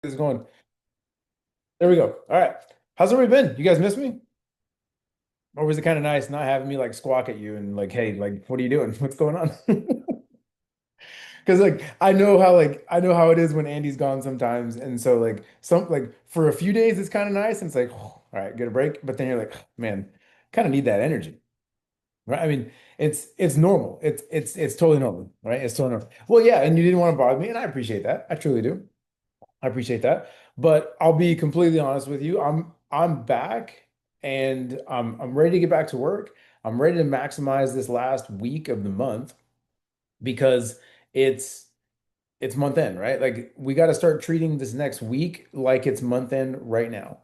This is going. There we go. All right. How's everybody been? You guys miss me? Or was it kind of nice not having me like squawk at you and like, hey, like, what are you doing? What's going on? Because like I know how it is when Andy's gone sometimes, and so like for a few days it's kind of nice, and it's like, all right, get a break. But then you're like, man, kind of need that energy, right? I mean, it's normal. It's totally normal, right? It's totally normal. Well, yeah, and you didn't want to bother me, and I appreciate that. I truly do. I appreciate that. But I'll be completely honest with you. I'm back and I'm ready to get back to work. I'm ready to maximize this last week of the month because it's it's month end, right? Like we got to start treating this next week like it's month end right now.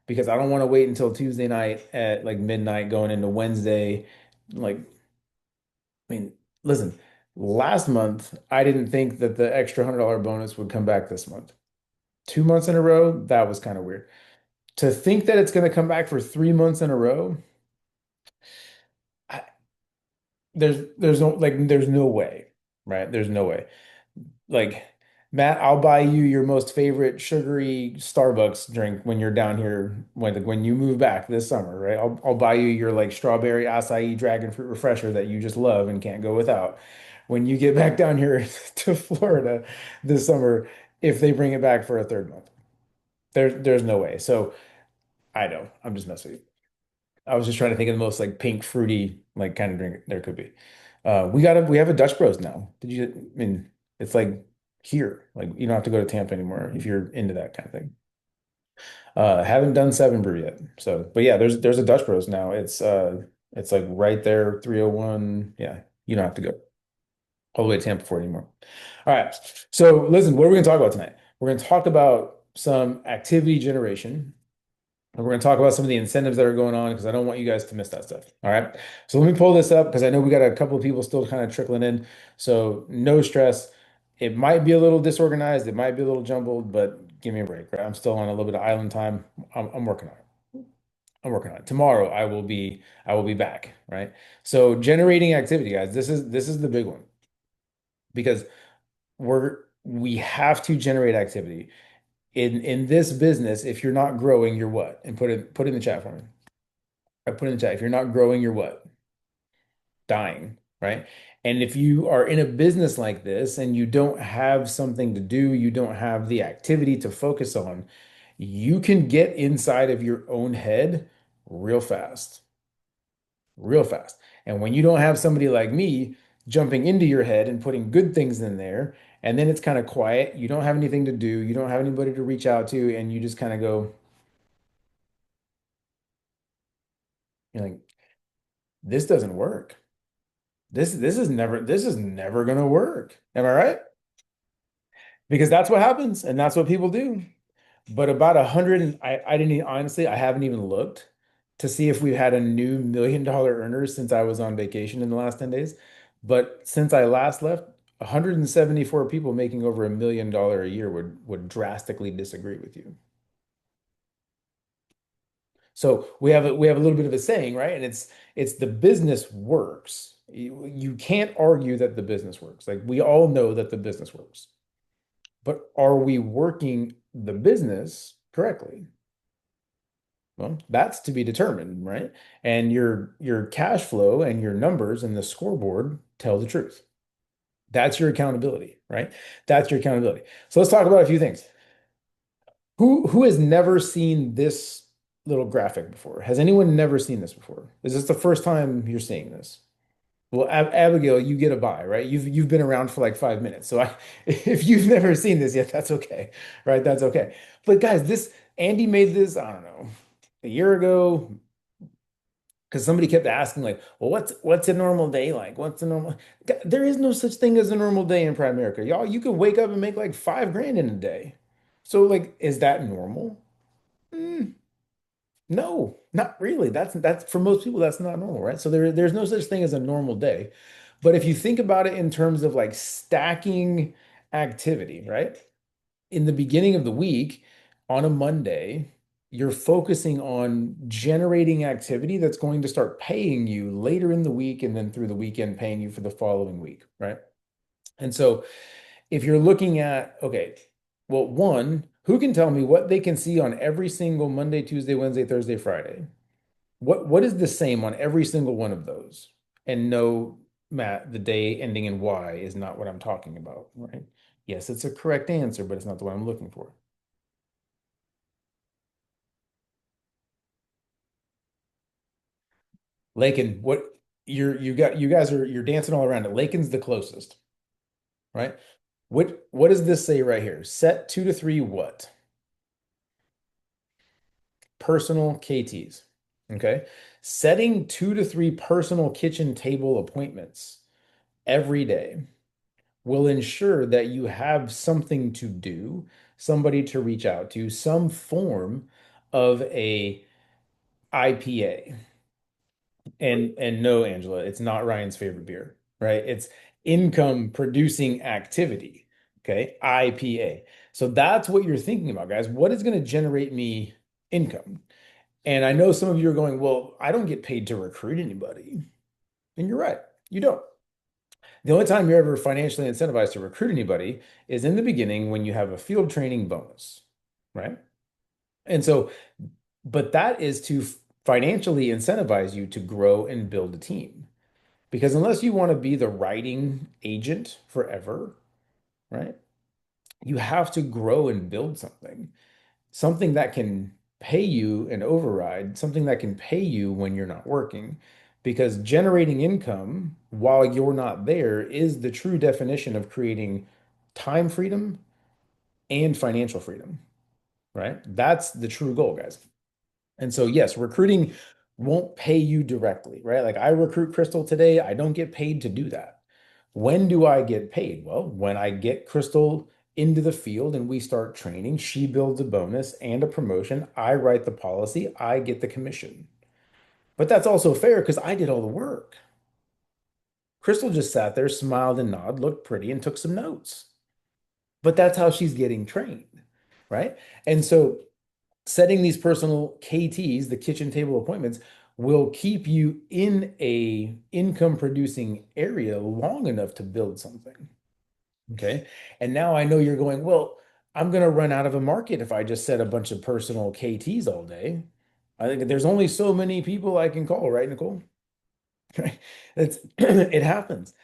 Because I don't want to wait until Tuesday night at like midnight going into Wednesday. Like, I mean, listen, last month I didn't think that the extra $100 bonus would come back this month. 2 months in a row, that was kind of weird. To think that it's going to come back for 3 months in a row, I, there's no way, right? There's no way. Like Matt, I'll buy you your most favorite sugary Starbucks drink when you're down here when you move back this summer, right? I'll buy you your like strawberry acai dragon fruit refresher that you just love and can't go without. When you get back down here to Florida this summer, if they bring it back for a third month, there's no way. So I know. I'm just messing with you. I was just trying to think of the most like pink fruity like kind of drink there could be. We have a Dutch Bros now. I mean it's like here. Like you don't have to go to Tampa anymore if you're into that kind of thing. Haven't done Seven Brew yet. So but yeah, there's a Dutch Bros now. It's like right there, 301. Yeah, you don't have to go all the way to Tampa for it anymore. All right. So listen, what are we gonna talk about tonight? We're gonna talk about some activity generation. And we're going to talk about some of the incentives that are going on because I don't want you guys to miss that stuff. All right. So let me pull this up because I know we got a couple of people still kind of trickling in. So no stress. It might be a little disorganized. It might be a little jumbled, but give me a break, right? I'm still on a little bit of island time. I'm working on it. I'm working on it. Tomorrow I will be back, right? So generating activity, guys. This is the big one because we have to generate activity. In this business, if you're not growing, you're what? And put it in the chat for me. I put in the chat. If you're not growing, you're what? Dying, right? And if you are in a business like this and you don't have something to do, you don't have the activity to focus on, you can get inside of your own head real fast, real fast. And when you don't have somebody like me jumping into your head and putting good things in there, and then it's kind of quiet, you don't have anything to do, you don't have anybody to reach out to, and you just kind of go, you're like, this doesn't work. This is never gonna work. Am I right? Because that's what happens, and that's what people do. But about 100, I didn't honestly, I haven't even looked to see if we've had a new $1 million earners since I was on vacation in the last 10 days. But since I last left, 174 people making over $1 million a year would drastically disagree with you. So we have a little bit of a saying, right? And it's the business works. You can't argue that the business works. Like we all know that the business works. But are we working the business correctly? Well, that's to be determined, right? And your cash flow and your numbers and the scoreboard tell the truth. That's your accountability, right? That's your accountability. So let's talk about a few things. Who has never seen this little graphic before? Has anyone never seen this before? Is this the first time you're seeing this? Well, Abigail, you get a buy, right? You've been around for like 5 minutes. So if you've never seen this yet, that's okay, right? That's okay. But guys, this Andy made this, I don't know, a year ago, because somebody kept asking, like, well, what's a normal day like? What's a normal? There is no such thing as a normal day in Primerica. Y'all, you could wake up and make like 5 grand in a day. So, like, is that normal? Mm, no, not really. That's for most people, that's not normal, right? So there's no such thing as a normal day. But if you think about it in terms of like stacking activity, right? In the beginning of the week, on a Monday, you're focusing on generating activity that's going to start paying you later in the week and then through the weekend, paying you for the following week, right? And so if you're looking at, okay, Well, one, who can tell me what they can see on every single Monday, Tuesday, Wednesday, Thursday, Friday? What is the same on every single one of those? And no, Matt, the day ending in Y is not what I'm talking about, right? Yes, it's a correct answer, but it's not the one I'm looking for. Lakin, what you guys are you're dancing all around it. Lakin's the closest, right? What does this say right here? Set 2 to 3 what? Personal KTs. Okay. Setting 2 to 3 personal kitchen table appointments every day will ensure that you have something to do, somebody to reach out to, some form of a IPA. And no, Angela, it's not Ryan's favorite beer, right? It's income producing activity. Okay. IPA. So that's what you're thinking about, guys. What is going to generate me income? And I know some of you are going, well, I don't get paid to recruit anybody. And you're right, you don't. The only time you're ever financially incentivized to recruit anybody is in the beginning when you have a field training bonus, right? And so, but that is to financially incentivize you to grow and build a team. Because unless you want to be the writing agent forever, right? You have to grow and build something that can pay you an override, something that can pay you when you're not working. Because generating income while you're not there is the true definition of creating time freedom and financial freedom, right? That's the true goal, guys. And so, yes, recruiting won't pay you directly, right? Like I recruit Crystal today, I don't get paid to do that. When do I get paid? Well, when I get Crystal into the field and we start training, she builds a bonus and a promotion. I write the policy, I get the commission. But that's also fair because I did all the work. Crystal just sat there, smiled and nodded, looked pretty, and took some notes. But that's how she's getting trained, right? And so setting these personal KTs, the kitchen table appointments, will keep you in a income producing area long enough to build something. Okay. And now I know you're going, well, I'm going to run out of a market if I just set a bunch of personal KTs all day. I think there's only so many people I can call, right, Nicole? Right? It's it happens.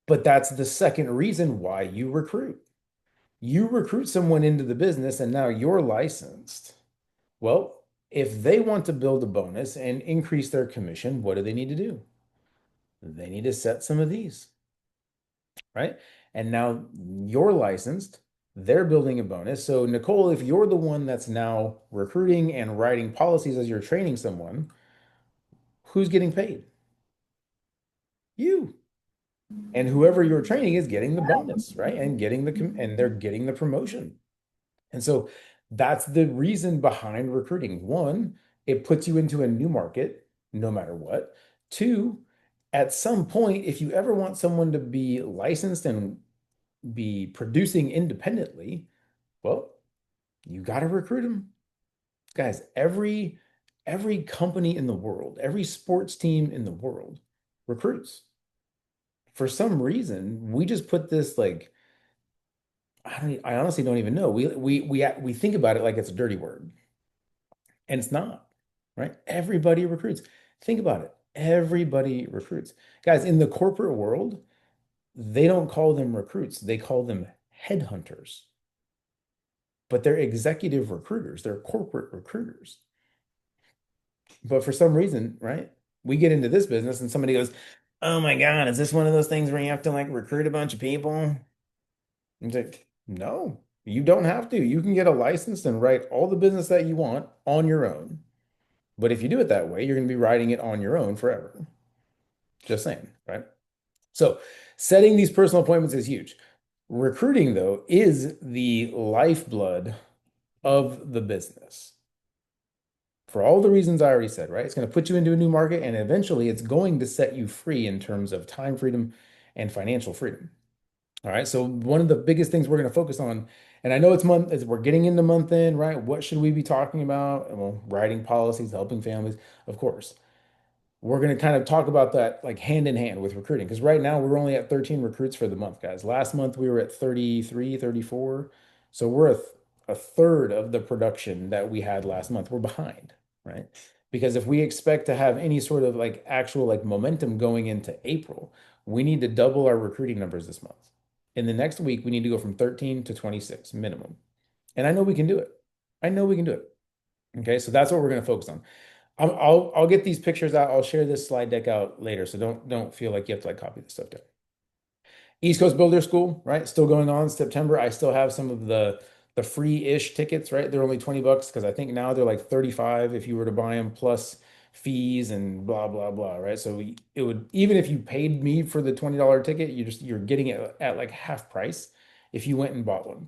But that's the second reason why you recruit. You recruit someone into the business and now you're licensed. Well, if they want to build a bonus and increase their commission, what do they need to do? They need to set some of these, right? And now you're licensed, they're building a bonus. So, Nicole, if you're the one that's now recruiting and writing policies as you're training someone, who's getting paid? You. And whoever you're training is getting the bonus, right? And and they're getting the promotion. And so that's the reason behind recruiting. One, it puts you into a new market no matter what. Two, at some point, if you ever want someone to be licensed and be producing independently, well, you got to recruit them. Guys, every company in the world, every sports team in the world recruits. For some reason, we just put this like I honestly don't even know. We think about it like it's a dirty word. And it's not, right? Everybody recruits. Think about it. Everybody recruits. Guys, in the corporate world, they don't call them recruits, they call them headhunters. But they're executive recruiters, they're corporate recruiters. But for some reason, right? We get into this business and somebody goes, "Oh my God, is this one of those things where you have to like recruit a bunch of people?" And it's like, no, you don't have to. You can get a license and write all the business that you want on your own. But if you do it that way, you're going to be writing it on your own forever. Just saying, right? So, setting these personal appointments is huge. Recruiting, though, is the lifeblood of the business for all the reasons I already said, right? It's going to put you into a new market and eventually it's going to set you free in terms of time freedom and financial freedom. All right. So, one of the biggest things we're going to focus on, and I know it's month, is we're getting into month end, right? What should we be talking about? Well, writing policies, helping families, of course. We're going to kind of talk about that like hand in hand with recruiting because right now we're only at 13 recruits for the month, guys. Last month we were at 33, 34. So we're a third of the production that we had last month. We're behind, right? Because if we expect to have any sort of like actual like momentum going into April, we need to double our recruiting numbers this month. In the next week, we need to go from 13 to 26 minimum. And I know we can do it. I know we can do it. Okay, so that's what we're going to focus on. I'll get these pictures out. I'll share this slide deck out later, so don't feel like you have to like copy this stuff down. East Coast Builder School, right? Still going on September. I still have some of the free-ish tickets, right? They're only 20 bucks because I think now they're like 35 if you were to buy them plus fees and blah blah blah, right? So it would, even if you paid me for the $20 ticket, you're getting it at like half price if you went and bought one.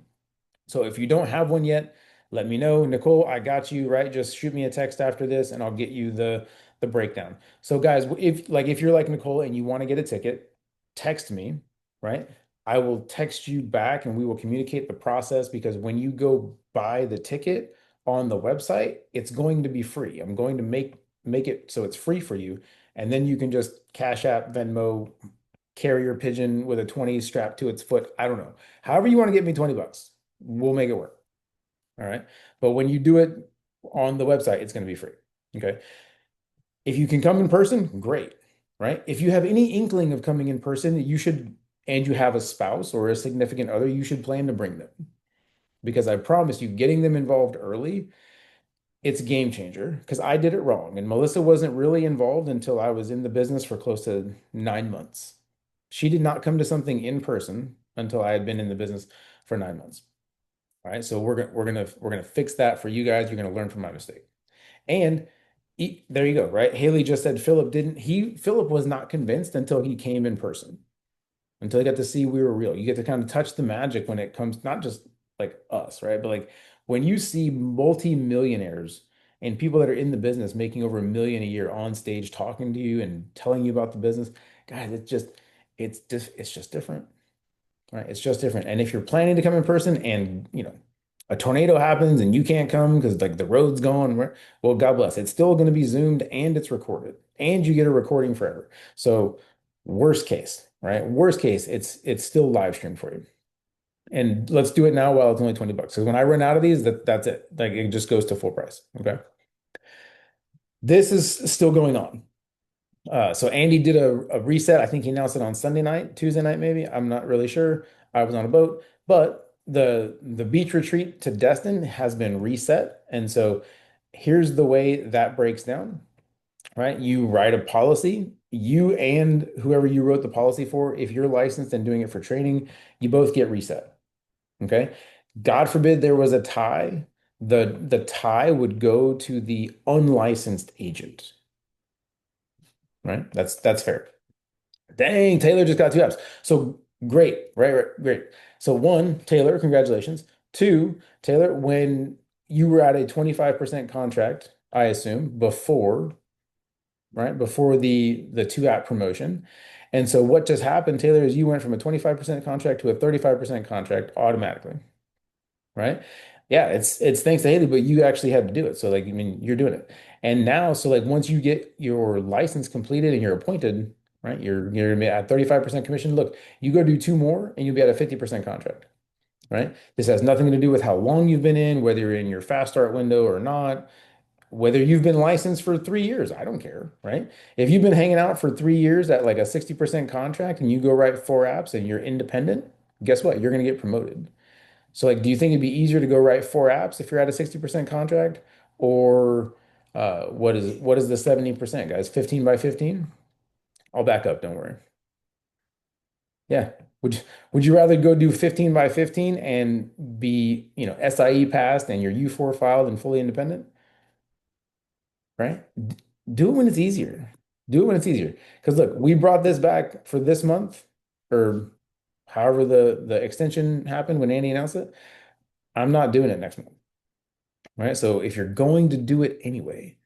So if you don't have one yet, let me know. Nicole, I got you, right? Just shoot me a text after this and I'll get you the breakdown. So guys, if you're like Nicole and you want to get a ticket, text me, right? I will text you back and we will communicate the process because when you go buy the ticket on the website, it's going to be free. I'm going to make it so it's free for you. And then you can just Cash App, Venmo, carrier pigeon with a 20 strapped to its foot. I don't know. However you want to get me 20 bucks, we'll make it work. All right. But when you do it on the website, it's going to be free. Okay. If you can come in person, great. Right. If you have any inkling of coming in person, you should, and you have a spouse or a significant other, you should plan to bring them because I promise you, getting them involved early, it's a game changer because I did it wrong. And Melissa wasn't really involved until I was in the business for close to 9 months. She did not come to something in person until I had been in the business for 9 months. All right, so we're gonna fix that for you guys. You're gonna learn from my mistake. And there you go, right? Haley just said Philip was not convinced until he came in person, until he got to see we were real. You get to kind of touch the magic when it comes, not just like us, right? But like when you see multi-millionaires and people that are in the business making over 1 million a year on stage talking to you and telling you about the business, guys, it's just different. Right? It's just different. And if you're planning to come in person and, a tornado happens and you can't come because like the road's gone, well, God bless. It's still going to be zoomed and it's recorded and you get a recording forever. So worst case, right? Worst case, it's still live streamed for you. And let's do it now while it's only 20 bucks. Because when I run out of these, that's it. Like it just goes to full price. Okay. This is still going on. So Andy did a reset. I think he announced it on Sunday night, Tuesday night, maybe. I'm not really sure. I was on a boat, but the beach retreat to Destin has been reset. And so here's the way that breaks down, right? You write a policy, you and whoever you wrote the policy for, if you're licensed and doing it for training, you both get reset. Okay. God forbid there was a tie. The tie would go to the unlicensed agent, right? That's fair. Dang, Taylor just got 2 apps. So great, right, great. So one, Taylor, congratulations. Two, Taylor, when you were at a 25% contract, I assume, before, right, before the 2 app promotion. And so what just happened, Taylor, is you went from a 25% contract to a 35% contract automatically, right? Yeah, it's thanks to Haley, but you actually had to do it. So like, I mean, you're doing it. And now, so like once you get your license completed and you're appointed, right? You're gonna be at 35% commission. Look, you go do 2 more and you'll be at a 50% contract, right? This has nothing to do with how long you've been in, whether you're in your fast start window or not, whether you've been licensed for 3 years. I don't care, right? If you've been hanging out for 3 years at like a 60% contract and you go write 4 apps and you're independent, guess what? You're gonna get promoted. So like, do you think it'd be easier to go write 4 apps if you're at a 60% contract? Or what is the 70%, guys? 15 by 15? I'll back up, don't worry. Yeah. Would you rather go do 15 by 15 and be, SIE passed and your U4 filed and fully independent? Right? Do it when it's easier. Do it when it's easier. Because look, we brought this back for this month or however the extension happened when Andy announced it. I'm not doing it next month. Right? So if you're going to do it anyway,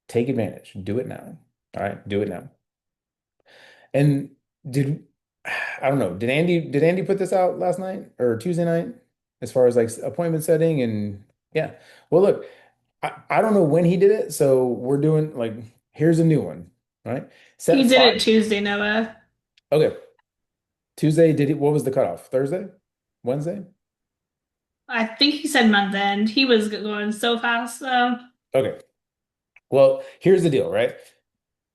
take advantage. Do it now. All right, do it now. And did I don't know, did Andy put this out last night or Tuesday night as far as like appointment setting and yeah. Well, look, I don't know when he did it, so we're doing like here's a new one, right? Set He did five. it Tuesday, Noah. Okay. Tuesday did it. What was the cutoff? Thursday? Wednesday? I think he said month end. He was going so fast though. Okay. Well, here's the deal, right?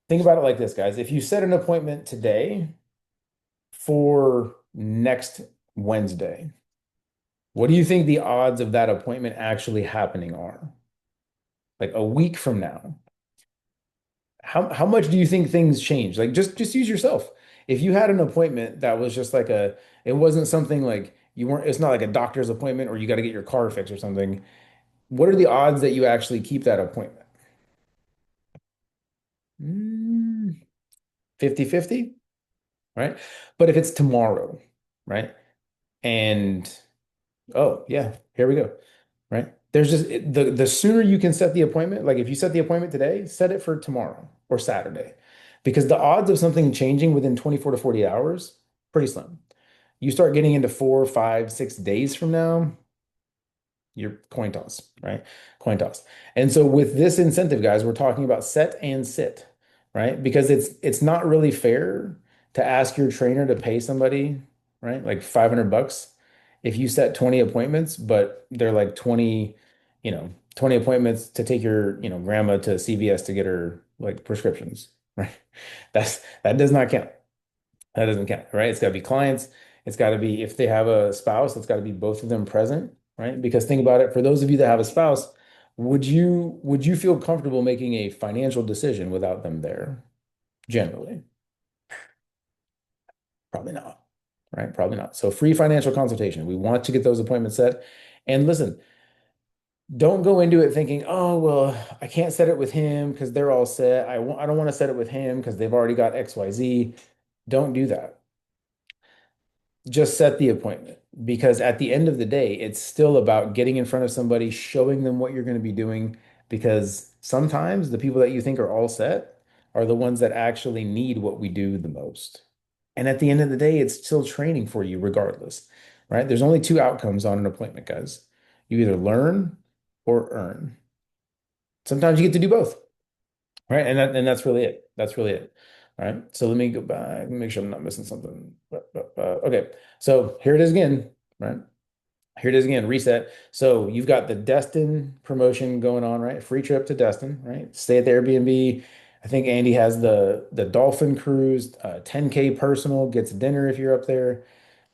Think about it like this, guys. If you set an appointment today for next Wednesday, what do you think the odds of that appointment actually happening are? Like a week from now? How much do you think things change? Like just use yourself. If you had an appointment that was just like it wasn't something like you weren't, it's not like a doctor's appointment or you got to get your car fixed or something. What are the odds that you actually keep that appointment? Mm, 50-50, right? But if it's tomorrow, right? And oh yeah, here we go. Right? There's just the sooner you can set the appointment, like if you set the appointment today, set it for tomorrow or Saturday. Because the odds of something changing within 24 to 48 hours, pretty slim. You start getting into 4, 5, 6 days from now, your coin toss, right? Coin toss. And so with this incentive, guys, we're talking about set and sit, right? Because it's not really fair to ask your trainer to pay somebody, right? Like 500 bucks if you set 20 appointments, but they're like 20, 20 appointments to take your, grandma to CVS to get her like prescriptions, right? That does not count. That doesn't count, right? It's got to be clients. It's got to be, if they have a spouse, it's got to be both of them present, right? Because think about it, for those of you that have a spouse, would you feel comfortable making a financial decision without them there? Generally, probably not, right? Probably not. So free financial consultation. We want to get those appointments set. And listen, don't go into it thinking, oh, well, I can't set it with him because they're all set. I don't want to set it with him because they've already got XYZ. Don't do that. Just set the appointment because at the end of the day, it's still about getting in front of somebody, showing them what you're going to be doing. Because sometimes the people that you think are all set are the ones that actually need what we do the most. And at the end of the day, it's still training for you regardless, right? There's only two outcomes on an appointment, guys. You either learn or earn. Sometimes you get to do both. Right. And that's really it. That's really it. All right. So let me go back and make sure I'm not missing something. Okay. So here it is again. Right. Here it is again. Reset. So you've got the Destin promotion going on, right? Free trip to Destin, right? Stay at the Airbnb. I think Andy has the Dolphin cruise, 10K personal, gets dinner if you're up there.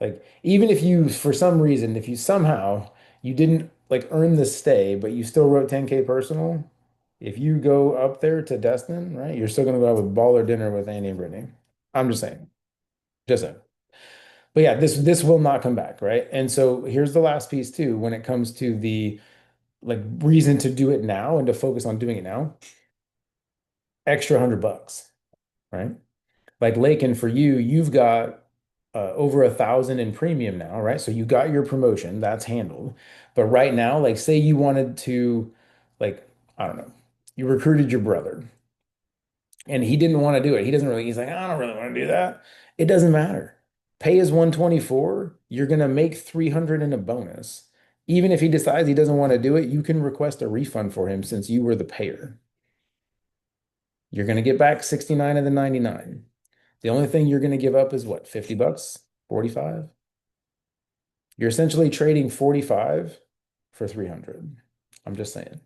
Like even if you, for some reason, if you somehow you didn't like earn the stay, but you still wrote 10K personal, if you go up there to Destin, right, you're still gonna go have a baller dinner with Andy and Brittany. I'm just saying. Just saying. But yeah, this will not come back, right? And so here's the last piece too, when it comes to the like reason to do it now and to focus on doing it now, extra $100, right? Like Lakin, for you, you've got over 1,000 in premium now, right? So you got your promotion, that's handled. But right now, like say you wanted to, like, I don't know, you recruited your brother and he didn't want to do it. He doesn't really, he's like, I don't really want to do that. It doesn't matter. Pay is 124. You're going to make 300 in a bonus. Even if he decides he doesn't want to do it, you can request a refund for him since you were the payer. You're going to get back 69 of the 99. The only thing you're going to give up is what, 50 bucks, 45? You're essentially trading 45 for 300. I'm just saying.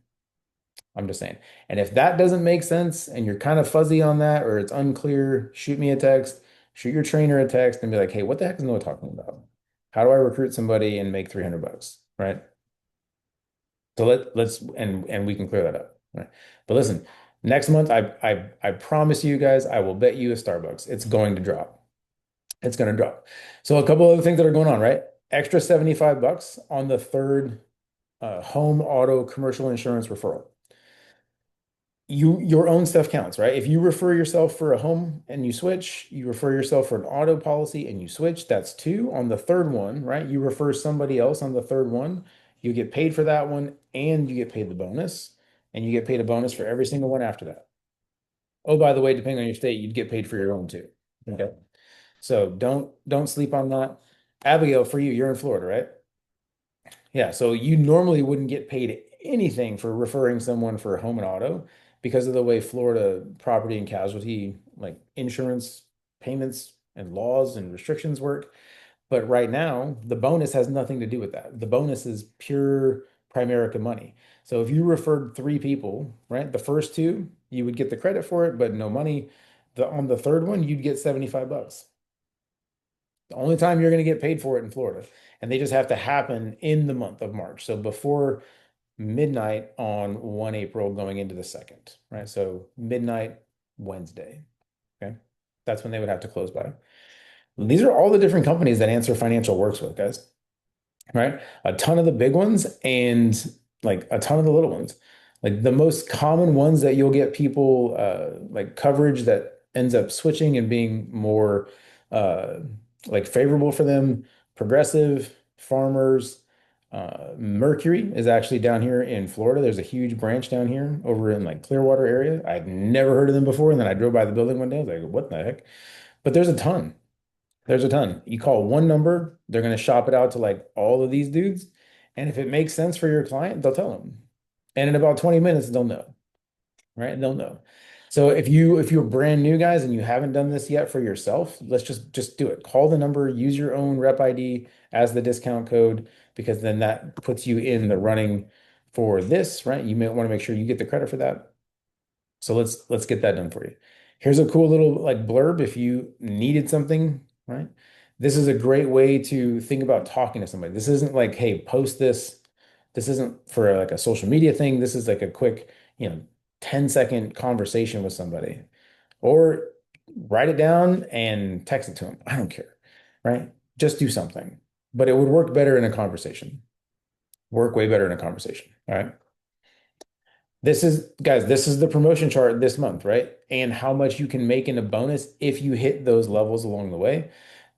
I'm just saying. And if that doesn't make sense and you're kind of fuzzy on that or it's unclear, shoot me a text, shoot your trainer a text and be like, hey, what the heck is Noah talking about? How do I recruit somebody and make 300 bucks? Right. So let's we can clear that up. Right. But listen, next month, I promise you guys, I will bet you a Starbucks. It's going to drop. It's going to drop. So a couple other things that are going on, right? Extra 75 bucks on the third home auto commercial insurance referral. Your own stuff counts, right? If you refer yourself for a home and you switch, you refer yourself for an auto policy and you switch, that's two. On the third one, right? You refer somebody else on the third one, you get paid for that one and you get paid the bonus, and you get paid a bonus for every single one after that. Oh, by the way, depending on your state, you'd get paid for your own too. Okay. So don't sleep on that. Abigail, for you, you're in Florida, right? Yeah, so you normally wouldn't get paid anything for referring someone for home and auto because of the way Florida property and casualty like insurance payments and laws and restrictions work. But right now, the bonus has nothing to do with that. The bonus is pure Primerica money. So if you referred three people, right, the first two, you would get the credit for it, but no money. On the third one, you'd get 75 bucks. The only time you're going to get paid for it in Florida. And they just have to happen in the month of March. So before midnight on 1 April going into the second, right? So midnight Wednesday. Okay. That's when they would have to close by. These are all the different companies that Answer Financial works with, guys, right? A ton of the big ones and like a ton of the little ones. Like the most common ones that you'll get people like coverage that ends up switching and being more uh, like favorable for them. Progressive, Farmers, Mercury is actually down here in Florida. There's a huge branch down here over in like Clearwater area. I'd never heard of them before, and then I drove by the building one day. I was like, what the heck? But there's a ton. There's a ton. You call one number, they're going to shop it out to like all of these dudes. And if it makes sense for your client, they'll tell them. And in about 20 minutes, they'll know, right? They'll know. So if you're brand new guys and you haven't done this yet for yourself, let's just do it. Call the number, use your own rep ID as the discount code, because then that puts you in the running for this, right? You may want to make sure you get the credit for that. So let's get that done for you. Here's a cool little like blurb if you needed something, right? This is a great way to think about talking to somebody. This isn't like, hey, post this. This isn't for like a social media thing. This is like a quick, 10-second conversation with somebody. Or write it down and text it to them. I don't care, right? Just do something. But it would work better in a conversation. Work way better in a conversation. All right. This is the promotion chart this month, right? And how much you can make in a bonus if you hit those levels along the way.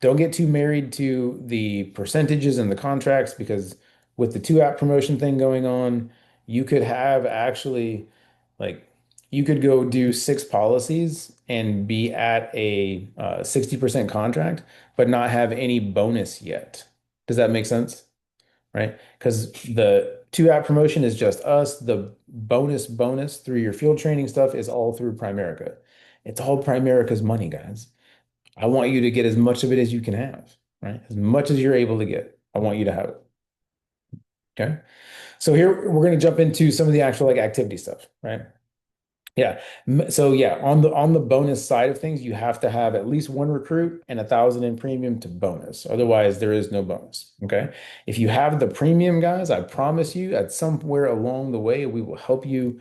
Don't get too married to the percentages and the contracts, because with the two app promotion thing going on, you could have actually like you could go do six policies and be at a 60% contract, but not have any bonus yet. Does that make sense? Right? Because the two app promotion is just us. The bonus through your field training stuff is all through Primerica. It's all Primerica's money, guys. I want you to get as much of it as you can have, right? As much as you're able to get. I want you to have it. Okay. So here we're going to jump into some of the actual like activity stuff, right? Yeah. So yeah, on the bonus side of things, you have to have at least one recruit and 1,000 in premium to bonus. Otherwise, there is no bonus. Okay. If you have the premium guys, I promise you, at somewhere along the way, we will help you.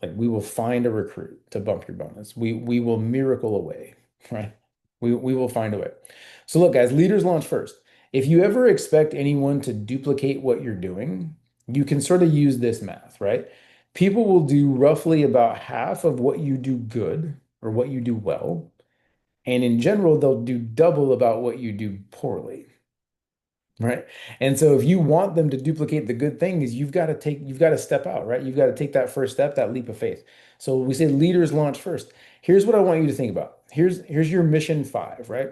Like we will find a recruit to bump your bonus. We will miracle away, right? We will find a way. So look, guys, leaders launch first. If you ever expect anyone to duplicate what you're doing, you can sort of use this math, right? People will do roughly about half of what you do good or what you do well. And in general, they'll do double about what you do poorly. Right. And so if you want them to duplicate the good things, you've got to step out, right? You've got to take that first step, that leap of faith. So we say leaders launch first. Here's what I want you to think about. Here's your mission five, right?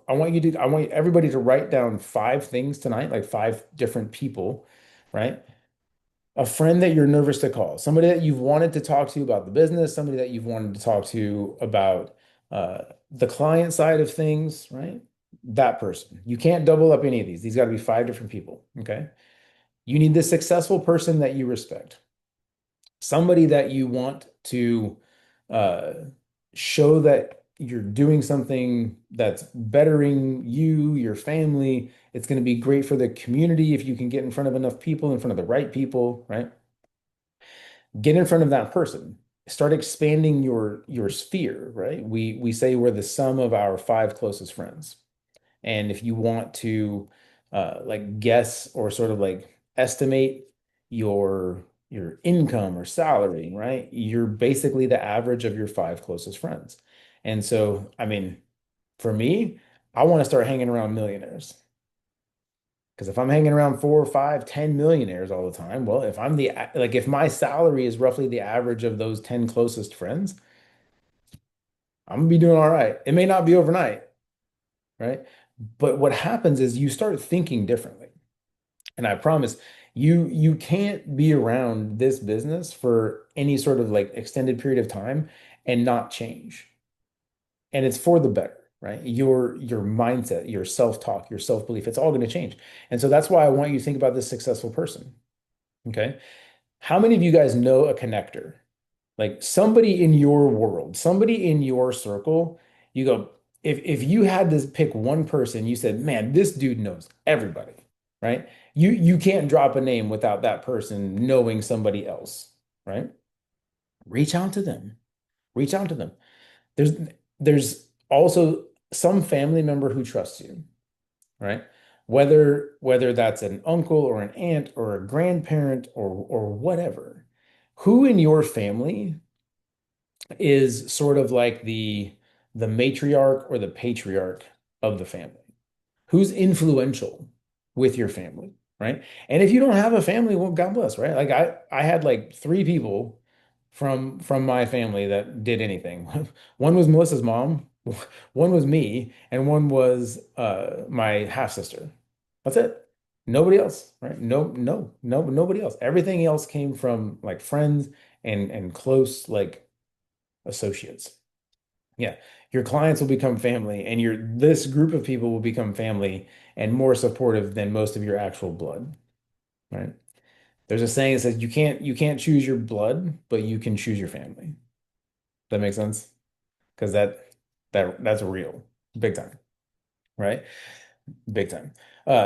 I want everybody to write down five things tonight, like five different people, right? A friend that you're nervous to call, somebody that you've wanted to talk to about the business, somebody that you've wanted to talk to about the client side of things, right? That person. You can't double up any of these. These got to be five different people. Okay. You need the successful person that you respect, somebody that you want to uh, show that you're doing something that's bettering you, your family. It's going to be great for the community if you can get in front of enough people, in front of the right people, right? Get in front of that person. Start expanding your sphere, right? We say we're the sum of our five closest friends. And if you want to like guess or sort of like estimate your income or salary, right? You're basically the average of your five closest friends. And so, I mean, for me, I want to start hanging around millionaires. Because if I'm hanging around four, five, 10 millionaires all the time, well, if I'm the like if my salary is roughly the average of those 10 closest friends, I'm gonna be doing all right. It may not be overnight, right? But what happens is you start thinking differently. And I promise you can't be around this business for any sort of like extended period of time and not change. And it's for the better. right? Your mindset, your self-talk, your self-belief, it's all going to change. And so that's why I want you to think about this successful person. Okay. How many of you guys know a connector? Like somebody in your world, somebody in your circle, you go, if you had to pick one person, you said, man, this dude knows everybody, right? You can't drop a name without that person knowing somebody else, right? Reach out to them. Reach out to them. There's there's also some family member who trusts you, right? Whether that's an uncle or an aunt or a grandparent or whatever. Who in your family is sort of like the matriarch or the patriarch of the family? Who's influential with your family, right? And if you don't have a family, well, God bless, right? Like I had like three people from my family that did anything. One was Melissa's mom, one was me, and one was my half sister. That's it. Nobody else, right? Nobody else. Everything else came from like friends and close like associates. Yeah. Your clients will become family, and this group of people will become family and more supportive than most of your actual blood, right? There's a saying that says you can't choose your blood, but you can choose your family. That makes sense? Because that's real. Big time, right? Big time.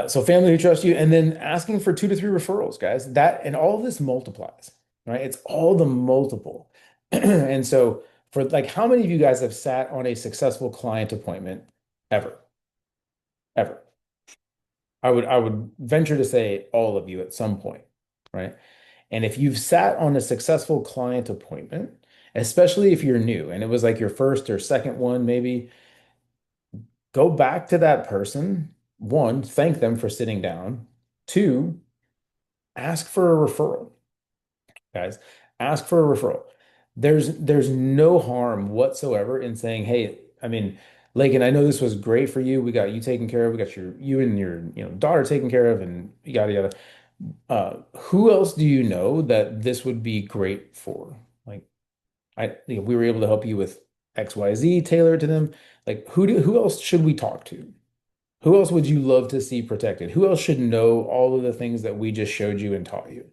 So family who trust you, and then asking for 2 to 3 referrals, guys. That and all of this multiplies, right? It's all the multiple. And so for like, how many of you guys have sat on a successful client appointment ever? Ever? I would venture to say all of you at some point, right? And if you've sat on a successful client appointment, especially if you're new and it was like your first or second one, maybe go back to that person. One, thank them for sitting down. Two, ask for a referral, guys. Ask for a referral. There's no harm whatsoever in saying, hey, I mean, Lakin, I know this was great for you. We got you taken care of. We got you and your daughter taken care of, and yada yada. Who else do you know that this would be great for? Like, we were able to help you with XYZ, tailor it to them. Like, who else should we talk to? Who else would you love to see protected? Who else should know all of the things that we just showed you and taught you?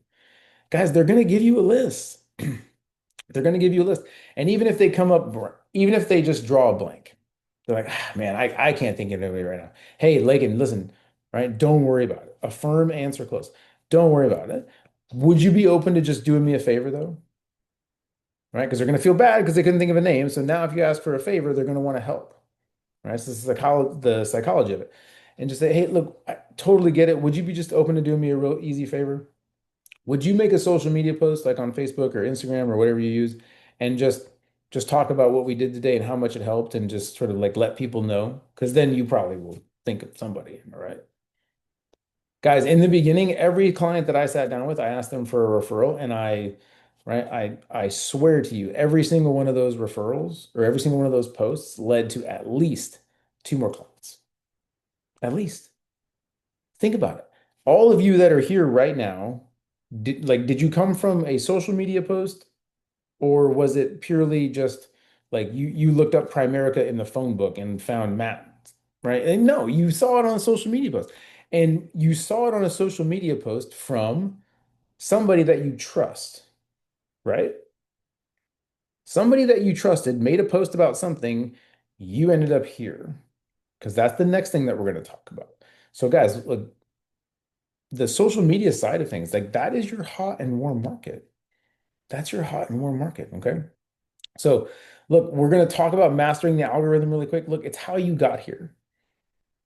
Guys, they're going to give you a list. They're going to give you a list. And even if they come up, even if they just draw a blank, they're like, ah, man, I can't think of anybody right now. Hey, Lakin, listen, right? Don't worry about it. A firm answer close. Don't worry about it. Would you be open to just doing me a favor though? Right? Because they're going to feel bad because they couldn't think of a name. So now if you ask for a favor, they're going to want to help. Right? So this is the psychology of it. And just say, hey, look, I totally get it. Would you be just open to doing me a real easy favor? Would you make a social media post like on Facebook or Instagram or whatever you use and just talk about what we did today and how much it helped and just sort of like let people know? Because then you probably will think of somebody. All right. Guys, in the beginning, every client that I sat down with, I asked them for a referral and right, I swear to you, every single one of those referrals or every single one of those posts led to at least 2 more clients. At least. Think about it. All of you that are here right now, did you come from a social media post or was it purely just like you looked up Primerica in the phone book and found Matt, right? And no, you saw it on a social media post. And you saw it on a social media post from somebody that you trust, right? Somebody that you trusted made a post about something, you ended up here because that's the next thing that we're going to talk about. So guys, look, the social media side of things, like that is your hot and warm market. That's your hot and warm market, okay? So, look, we're going to talk about mastering the algorithm really quick. Look, it's how you got here.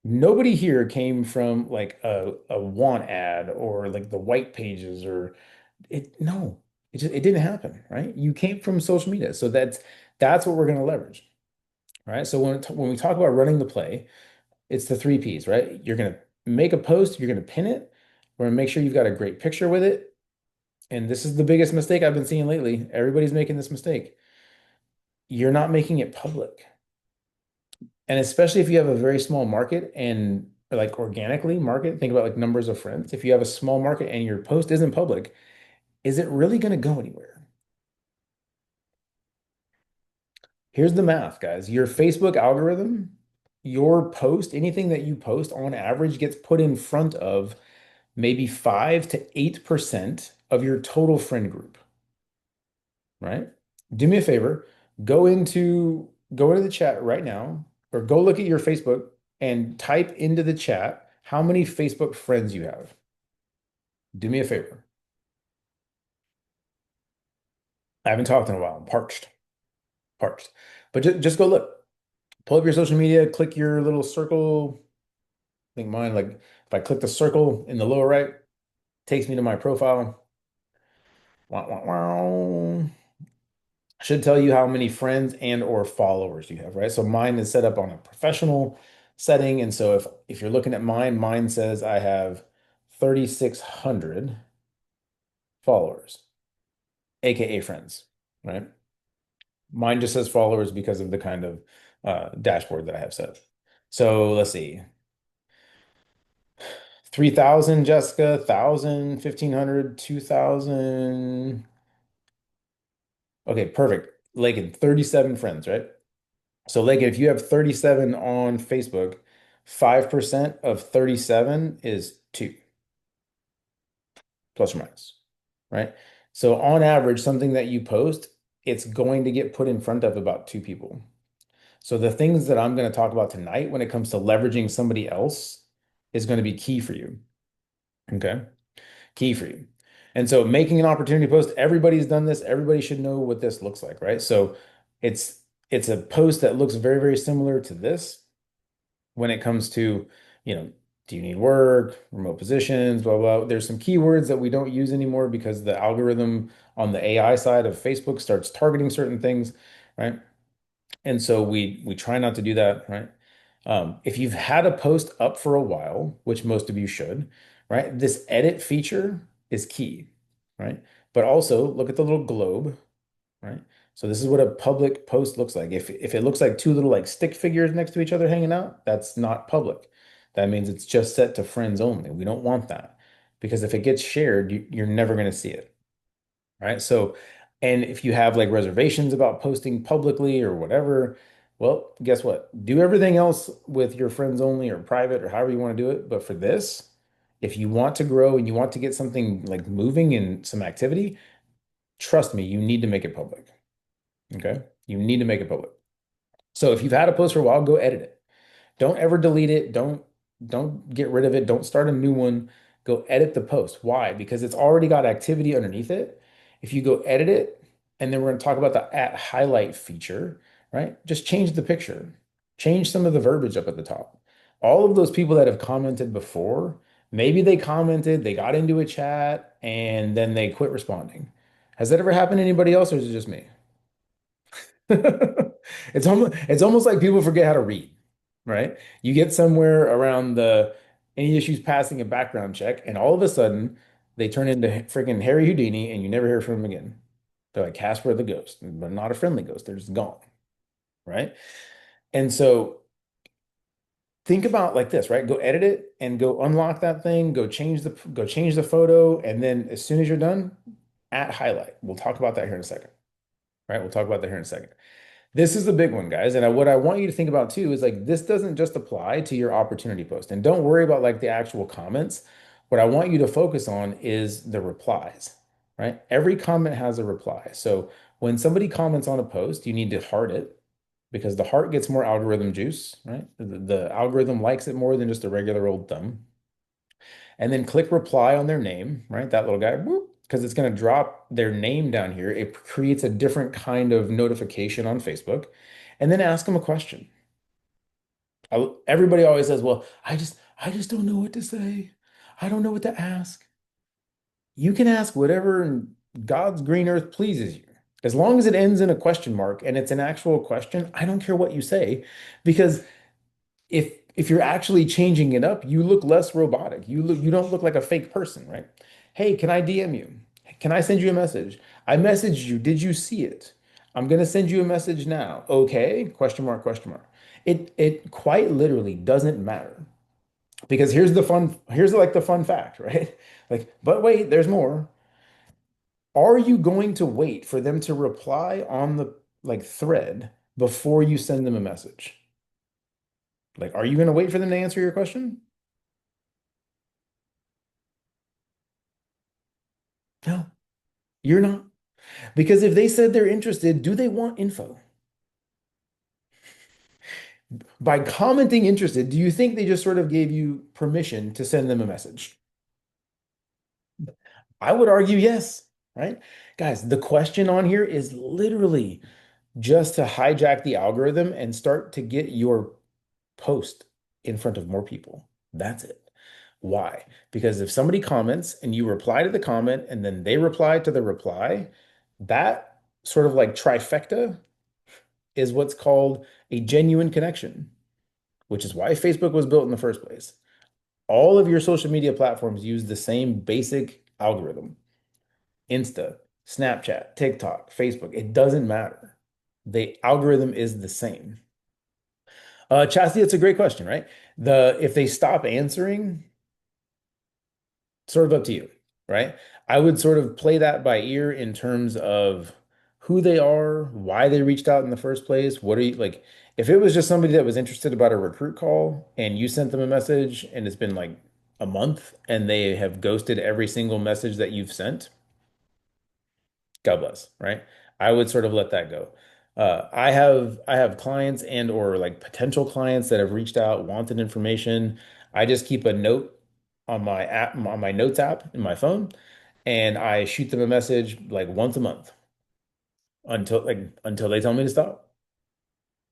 Nobody here came from like a want ad or like the white pages or no, it didn't happen, right? You came from social media. So that's what we're going to leverage, right? So when we talk about running the play, it's the 3 Ps, right? You're going to make a post, you're going to pin it, we're going to make sure you've got a great picture with it. And this is the biggest mistake I've been seeing lately. Everybody's making this mistake. You're not making it public. And especially if you have a very small market and like organically market, think about like numbers of friends. If you have a small market and your post isn't public, is it really going to go anywhere? Here's the math, guys. Your Facebook algorithm, your post, anything that you post on average gets put in front of maybe 5 to 8% of your total friend group, right? Do me a favor, go into the chat right now, or go look at your Facebook and type into the chat how many Facebook friends you have. Do me a favor. I haven't talked in a while. I'm parched, parched. But just go look. Pull up your social media, click your little circle. I think mine, like if I click the circle in the lower right, takes me to my profile. Wah, wah, wah. Should tell you how many friends and or followers you have, right? So mine is set up on a professional setting. And so if you're looking at mine, mine says I have 3,600 followers, aka friends, right? Mine just says followers because of the kind of dashboard that I have set. So let's see. 3,000, Jessica, 1,000, 1,500, 2,000. Okay, perfect. Lakin, 37 friends, right? So, Lakin, if you have 37 on Facebook, 5% of 37 is two, plus or minus, right? So, on average, something that you post, it's going to get put in front of about two people. So, the things that I'm going to talk about tonight when it comes to leveraging somebody else is going to be key for you. Okay. Key for you. And so making an opportunity post, everybody's done this. Everybody should know what this looks like, right? So it's it's a post that looks very, very similar to this when it comes to, you know, do you need work, remote positions, blah, blah. There's some keywords that we don't use anymore because the algorithm on the AI side of Facebook starts targeting certain things, right? And so we try not to do that, right? If you've had a post up for a while, which most of you should, right? This edit feature is key, right? But also look at the little globe, right? So this is what a public post looks like. If it looks like two little like stick figures next to each other hanging out, that's not public. That means it's just set to friends only. We don't want that because if it gets shared, you're never going to see it. Right. So, and if you have like reservations about posting publicly or whatever, well, guess what? Do everything else with your friends only or private or however you want to do it. But for this, if you want to grow and you want to get something like moving and some activity, trust me, you need to make it public. Okay. You need to make it public. So if you've had a post for a while, go edit it. Don't ever delete it. Don't get rid of it. Don't start a new one. Go edit the post. Why? Because it's already got activity underneath it. If you go edit it, and then we're going to talk about the at highlight feature, right? Just change the picture. Change some of the verbiage up at the top. All of those people that have commented before, maybe they commented, they got into a chat, and then they quit responding. Has that ever happened to anybody else, or is it just me? It's almost like people forget how to read, right? You get somewhere around the any issues passing a background check, and all of a sudden they turn into freaking Harry Houdini, and you never hear from them again. They're like Casper the ghost, but not a friendly ghost. They're just gone, right? And so think about like this, right? Go edit it and go unlock that thing. Go change the photo, and then as soon as you're done, at highlight. We'll talk about that here in a second, right? We'll talk about that here in a second. This is the big one, guys. And what I want you to think about too is like this doesn't just apply to your opportunity post. And don't worry about like the actual comments. What I want you to focus on is the replies, right? Every comment has a reply. So when somebody comments on a post, you need to heart it because the heart gets more algorithm juice, right? The algorithm likes it more than just a regular old thumb. And then click reply on their name, right? That little guy, because it's going to drop their name down here. It creates a different kind of notification on Facebook. And then ask them a question. Everybody always says, "Well, I just don't know what to say. I don't know what to ask." You can ask whatever in God's green earth pleases you. As long as it ends in a question mark and it's an actual question, I don't care what you say because if you're actually changing it up, you look less robotic. You don't look like a fake person, right? Hey, can I DM you? Can I send you a message? I messaged you. Did you see it? I'm gonna send you a message now. Okay? Question mark, question mark. It quite literally doesn't matter. Because here's like the fun fact, right? Like, but wait, there's more. Are you going to wait for them to reply on the like thread before you send them a message? Like, are you going to wait for them to answer your question? No, you're not. Because if they said they're interested, do they want info? By commenting interested, do you think they just sort of gave you permission to send them a message? I would argue yes, right? Guys, the question on here is literally just to hijack the algorithm and start to get your post in front of more people. That's it. Why? Because if somebody comments and you reply to the comment and then they reply to the reply, that sort of like trifecta is what's called a genuine connection, which is why Facebook was built in the first place. All of your social media platforms use the same basic algorithm. Insta, Snapchat, TikTok, Facebook, it doesn't matter. The algorithm is the same. Chastity, that's a great question, right? If they stop answering, sort of up to you, right? I would sort of play that by ear in terms of who they are, why they reached out in the first place. What are you like? If it was just somebody that was interested about a recruit call and you sent them a message and it's been like a month and they have ghosted every single message that you've sent, God bless, right? I would sort of let that go. I have clients and or like potential clients that have reached out, wanted information. I just keep a note on my app, on my notes app in my phone, and I shoot them a message like once a month until they tell me to stop.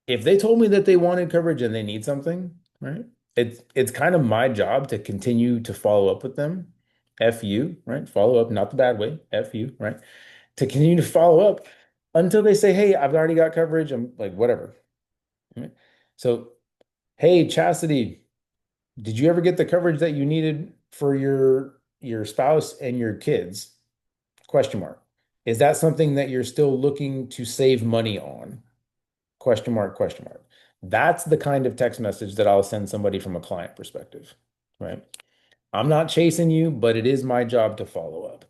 If they told me that they wanted coverage and they need something, right? It's kind of my job to continue to follow up with them. F you, right? Follow up, not the bad way. F you, right? To continue to follow up until they say, "Hey, I've already got coverage." I'm like, whatever. Right? So, hey, Chastity, did you ever get the coverage that you needed for your spouse and your kids? Question mark. Is that something that you're still looking to save money on? Question mark, question mark. That's the kind of text message that I'll send somebody from a client perspective, right? I'm not chasing you, but it is my job to follow up.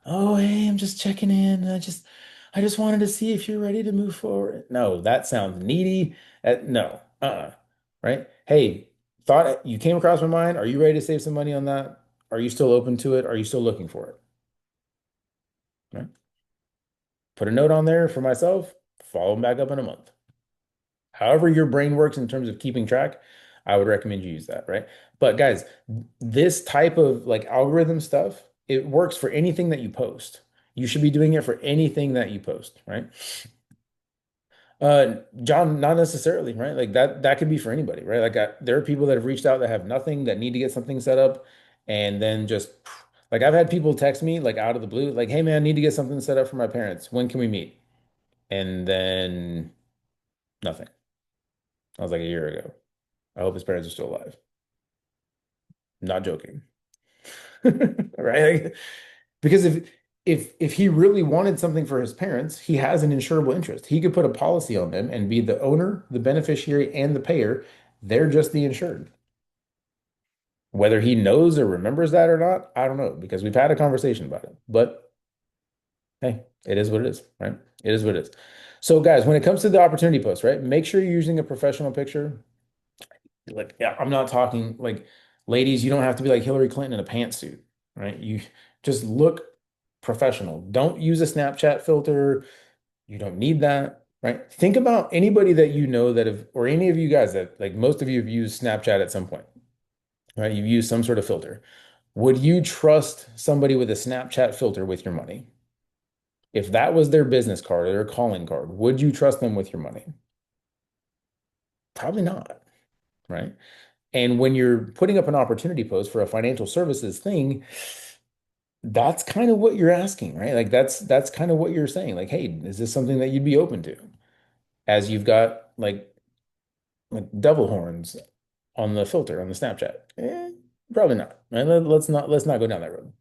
Oh, hey, I'm just checking in. I just wanted to see if you're ready to move forward. No, that sounds needy. No, right? Hey, thought you came across my mind. Are you ready to save some money on that? Are you still open to it? Are you still looking for it? Right? Put a note on there for myself. Follow them back up in a month. However your brain works in terms of keeping track, I would recommend you use that, right? But guys, this type of like algorithm stuff, it works for anything that you post. You should be doing it for anything that you post, right? John, not necessarily, right? Like that could be for anybody, right? There are people that have reached out that have nothing that need to get something set up and then just like I've had people text me like out of the blue, like, "Hey man, I need to get something set up for my parents. When can we meet?" And then nothing. I was like a year ago. I hope his parents are still alive. Not joking. Right? Like, because if he really wanted something for his parents, he has an insurable interest. He could put a policy on them and be the owner, the beneficiary, and the payer. They're just the insured. Whether he knows or remembers that or not, I don't know because we've had a conversation about it. But hey, it is what it is, right? It is what it is. So, guys, when it comes to the opportunity post, right, make sure you're using a professional picture. Like, yeah, I'm not talking like ladies, you don't have to be like Hillary Clinton in a pantsuit, right? You just look professional. Don't use a Snapchat filter. You don't need that, right? Think about anybody that you know that have, or any of you guys that like most of you have used Snapchat at some point, right? You've used some sort of filter. Would you trust somebody with a Snapchat filter with your money? If that was their business card or their calling card, would you trust them with your money? Probably not, right? And when you're putting up an opportunity post for a financial services thing, that's kind of what you're asking, right? Like that's kind of what you're saying. Like, hey, is this something that you'd be open to? As you've got like devil horns on the filter on the Snapchat. Probably not. Right? Let's not go down that road.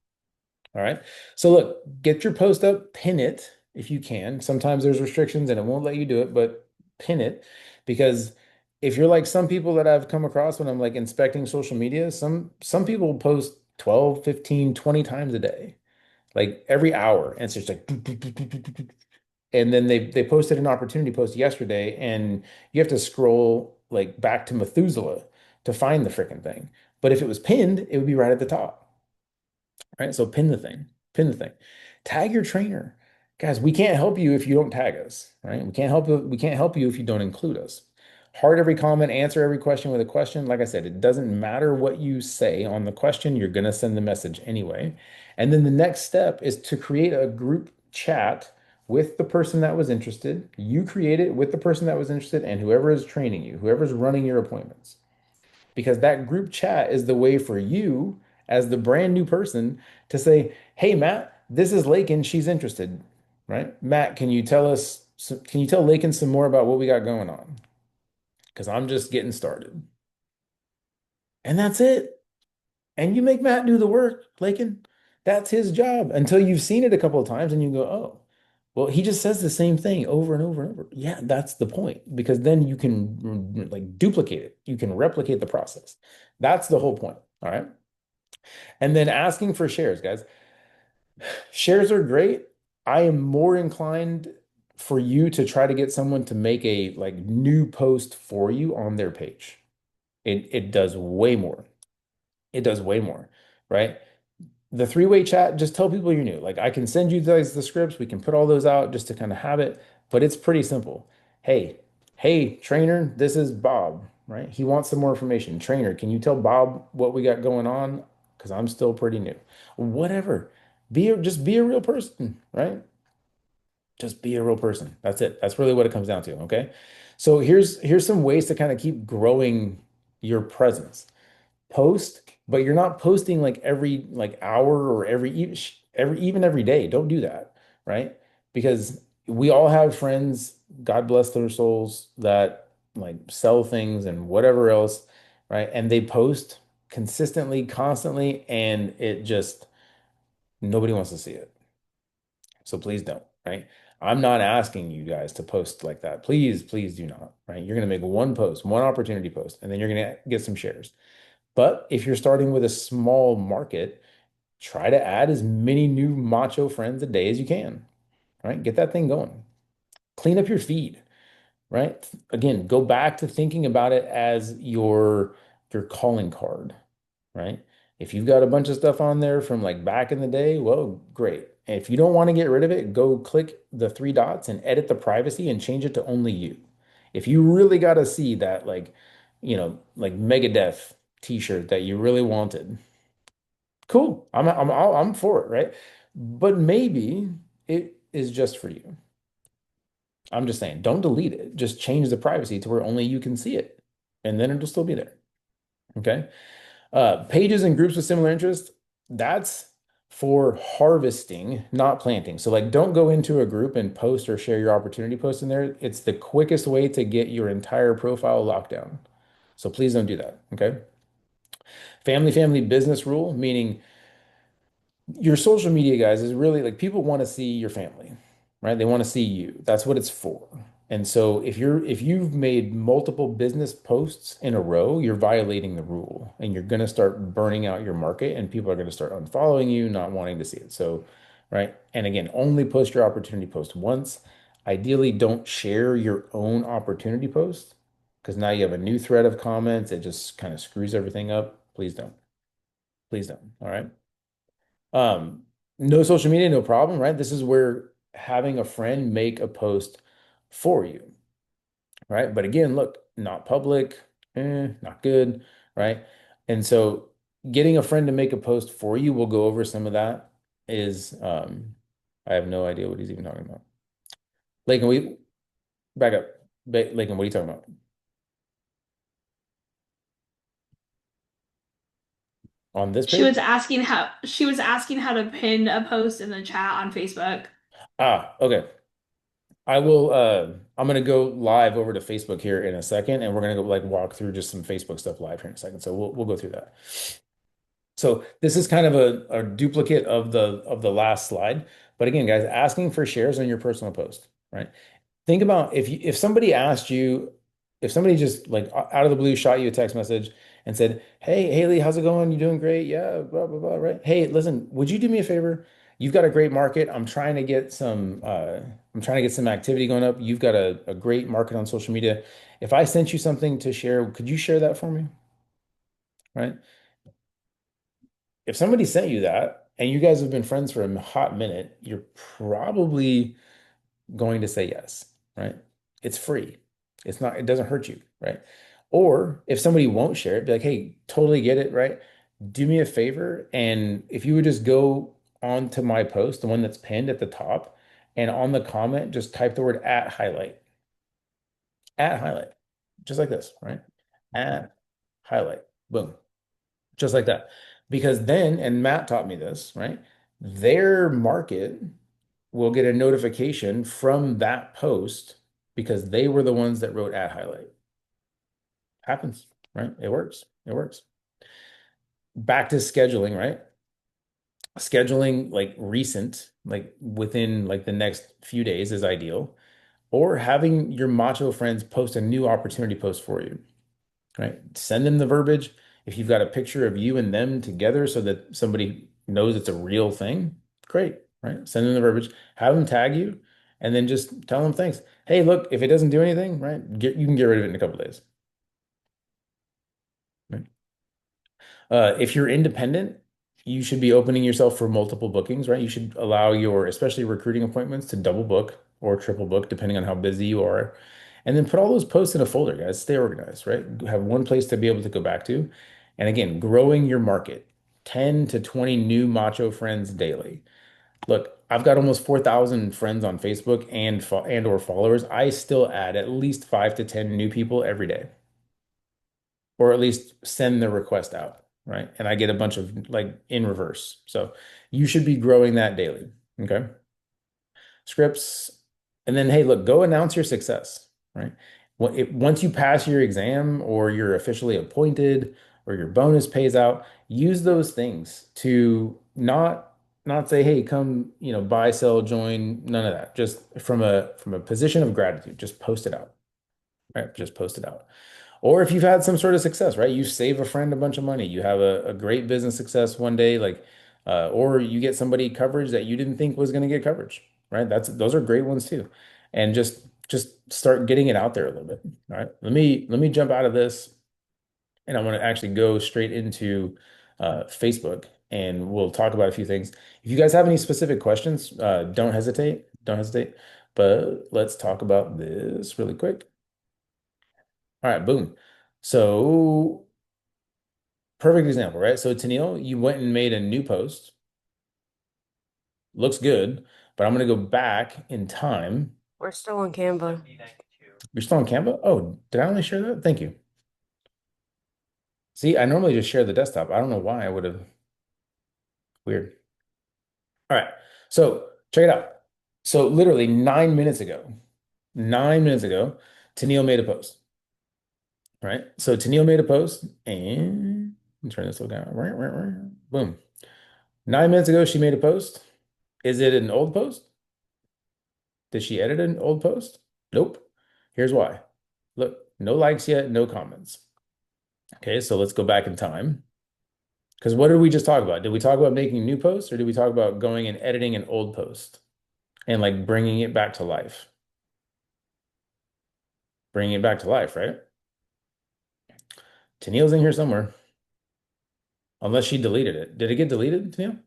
All right. So look, get your post up, pin it if you can. Sometimes there's restrictions and it won't let you do it, but pin it because if you're like some people that I've come across when I'm like inspecting social media, some people post 12, 15, 20 times a day, like every hour. And it's just like and then they posted an opportunity post yesterday and you have to scroll like back to Methuselah to find the freaking thing. But if it was pinned, it would be right at the top. Right? So pin the thing. Pin the thing. Tag your trainer. Guys, we can't help you if you don't tag us, right? We can't help you if you don't include us. Heart every comment, answer every question with a question. Like I said, it doesn't matter what you say on the question, you're going to send the message anyway. And then the next step is to create a group chat with the person that was interested. You create it with the person that was interested and whoever is training you, whoever's running your appointments, because that group chat is the way for you as the brand new person to say, "Hey, Matt, this is Lakin. She's interested, right? Matt, can you tell Lakin some more about what we got going on? Because I'm just getting started." And that's it. And you make Matt do the work, Lakin. That's his job until you've seen it a couple of times and you go, "Oh, well, he just says the same thing over and over and over." Yeah, that's the point because then you can like duplicate it. You can replicate the process. That's the whole point. All right. And then asking for shares, guys. Shares are great. I am more inclined for you to try to get someone to make a like new post for you on their page. It does way more. It does way more, right? The three-way chat, just tell people you're new. Like I can send you guys the scripts, we can put all those out just to kind of have it, but it's pretty simple. Hey, hey, trainer, this is Bob, right? He wants some more information. Trainer, can you tell Bob what we got going on? Because I'm still pretty new. Whatever. Just be a real person, right? Just be a real person. That's it. That's really what it comes down to, okay? So here's some ways to kind of keep growing your presence. Post, but you're not posting like every like hour or every day. Don't do that, right? Because we all have friends, God bless their souls, that like sell things and whatever else, right? And they post consistently, constantly, and it just nobody wants to see it. So please don't, right? I'm not asking you guys to post like that. Please, please do not, right? You're going to make one post, one opportunity post, and then you're going to get some shares. But if you're starting with a small market, try to add as many new macho friends a day as you can, right? Get that thing going. Clean up your feed, right? Again, go back to thinking about it as your calling card, right? If you've got a bunch of stuff on there from like back in the day, well, great. And if you don't want to get rid of it, go click the three dots and edit the privacy and change it to only you. If you really got to see that like, like Megadeth t-shirt that you really wanted, cool. I'm for it, right? But maybe it is just for you. I'm just saying, don't delete it. Just change the privacy to where only you can see it, and then it'll still be there. Okay. Pages and groups with similar interests, that's for harvesting, not planting. So, like, don't go into a group and post or share your opportunity post in there. It's the quickest way to get your entire profile locked down. So, please don't do that. Okay. Family business rule, meaning your social media, guys, is really like people want to see your family, right? They want to see you. That's what it's for. And so if you've made multiple business posts in a row, you're violating the rule and you're going to start burning out your market and people are going to start unfollowing you, not wanting to see it. So, right? And again, only post your opportunity post once. Ideally, don't share your own opportunity post because now you have a new thread of comments. It just kind of screws everything up. Please don't. Please don't. All right. Um, no social media, no problem, right? This is where having a friend make a post for you, right? But again, look, not public, not good, right? And so getting a friend to make a post for you, we'll go over some of that is I have no idea what he's even talking about. Lakin, we back up. Lakin, what are you talking about? On this page? She was asking how to pin a post in the chat on Facebook. Ah, okay. I'm gonna go live over to Facebook here in a second, and we're gonna go like walk through just some Facebook stuff live here in a second. So we'll go through that. So this is kind of a duplicate of the last slide. But again, guys, asking for shares on your personal post, right? Think about if somebody asked you, if somebody just like out of the blue shot you a text message and said, "Hey, Haley, how's it going? You doing great? Yeah, blah blah blah, right? Hey, listen, would you do me a favor? you've got a great market. I'm trying to get some activity going up. You've got a great market on social media. If I sent you something to share, could you share that for me? Right? If somebody sent you that and you guys have been friends for a hot minute, you're probably going to say yes, right? It's free. It doesn't hurt you, right? Or if somebody won't share it, be like, hey, totally get it, right? Do me a favor. And if you would just go onto my post, the one that's pinned at the top, and on the comment, just type the word at highlight, just like this, right? At highlight, boom, just like that. Because then, and Matt taught me this, right? Their market will get a notification from that post because they were the ones that wrote at highlight. Happens, right? It works. It works. Back to scheduling, right? Scheduling like recent, like within like the next few days is ideal. Or having your macho friends post a new opportunity post for you, right? Send them the verbiage. If you've got a picture of you and them together so that somebody knows it's a real thing, great, right? Send them the verbiage, have them tag you, and then just tell them thanks. Hey, look, if it doesn't do anything, right, you can get rid of it in a couple of days. Right? If you're independent, you should be opening yourself for multiple bookings, right? You should allow your, especially recruiting appointments, to double book or triple book, depending on how busy you are. And then put all those posts in a folder, guys. Stay organized, right? Have one place to be able to go back to. And again, growing your market, 10 to 20 new macho friends daily. Look, I've got almost 4,000 friends on Facebook and or followers. I still add at least 5 to 10 new people every day, or at least send the request out, right? And I get a bunch of like in reverse. So you should be growing that daily. Okay. Scripts. And then, hey, look, go announce your success, right? Once you pass your exam or you're officially appointed or your bonus pays out, use those things to not say, hey, come, buy, sell, join, none of that. Just from a position of gratitude, just post it out, right? Just post it out. Or if you've had some sort of success, right? You save a friend a bunch of money. You have a great business success one day, like, or you get somebody coverage that you didn't think was going to get coverage, right? Those are great ones too. And just start getting it out there a little bit. All right. Let me jump out of this, and I want to actually go straight into Facebook, and we'll talk about a few things. If you guys have any specific questions, don't hesitate. Don't hesitate. But let's talk about this really quick. All right, boom. So, perfect example, right? So, Tennille, you went and made a new post. Looks good, but I'm going to go back in time. We're still on Canva. You're still on Canva? Oh, did I only share that? Thank you. See, I normally just share the desktop. I don't know why I would have. Weird. All right. So, check it out. So, literally 9 minutes ago, Tennille made a post, right? So, Tennille made a post, and let me turn this little down. Boom. 9 minutes ago, she made a post. Is it an old post? Did she edit an old post? Nope. Here's why. Look, no likes yet, no comments. Okay, so let's go back in time. Because what did we just talk about? Did we talk about making new posts, or did we talk about going and editing an old post and like bringing it back to life? Bringing it back to life, right? Tennille's in here somewhere, unless she deleted it. Did it get deleted, Tennille?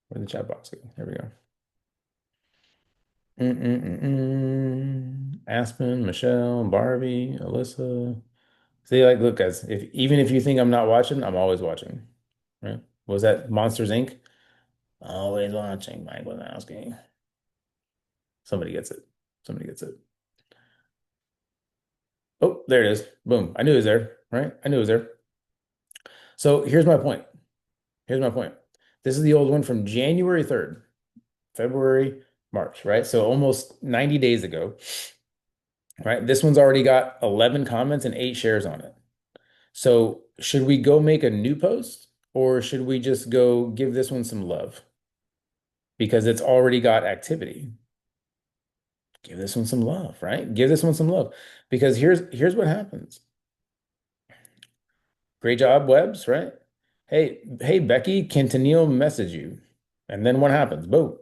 Where'd the chat box go? Here we go. Aspen, Michelle, Barbie, Alyssa. See, like, look, guys, even if you think I'm not watching, I'm always watching. Right? Was that Monsters Inc? Always watching, Mike Wazowski. Somebody gets it. Somebody gets it. Oh, there it is. Boom. I knew it was there, right? I knew it was there. So here's my point. Here's my point. This is the old one from January 3rd, February, March, right? So almost 90 days ago, right? This one's already got 11 comments and 8 shares on it. So should we go make a new post, or should we just go give this one some love? Because it's already got activity. Give this one some love, right? Give this one some love. Because here's what happens. Great job, Webs, right? hey, Becky, can Tennille message you? And then what happens? Boom,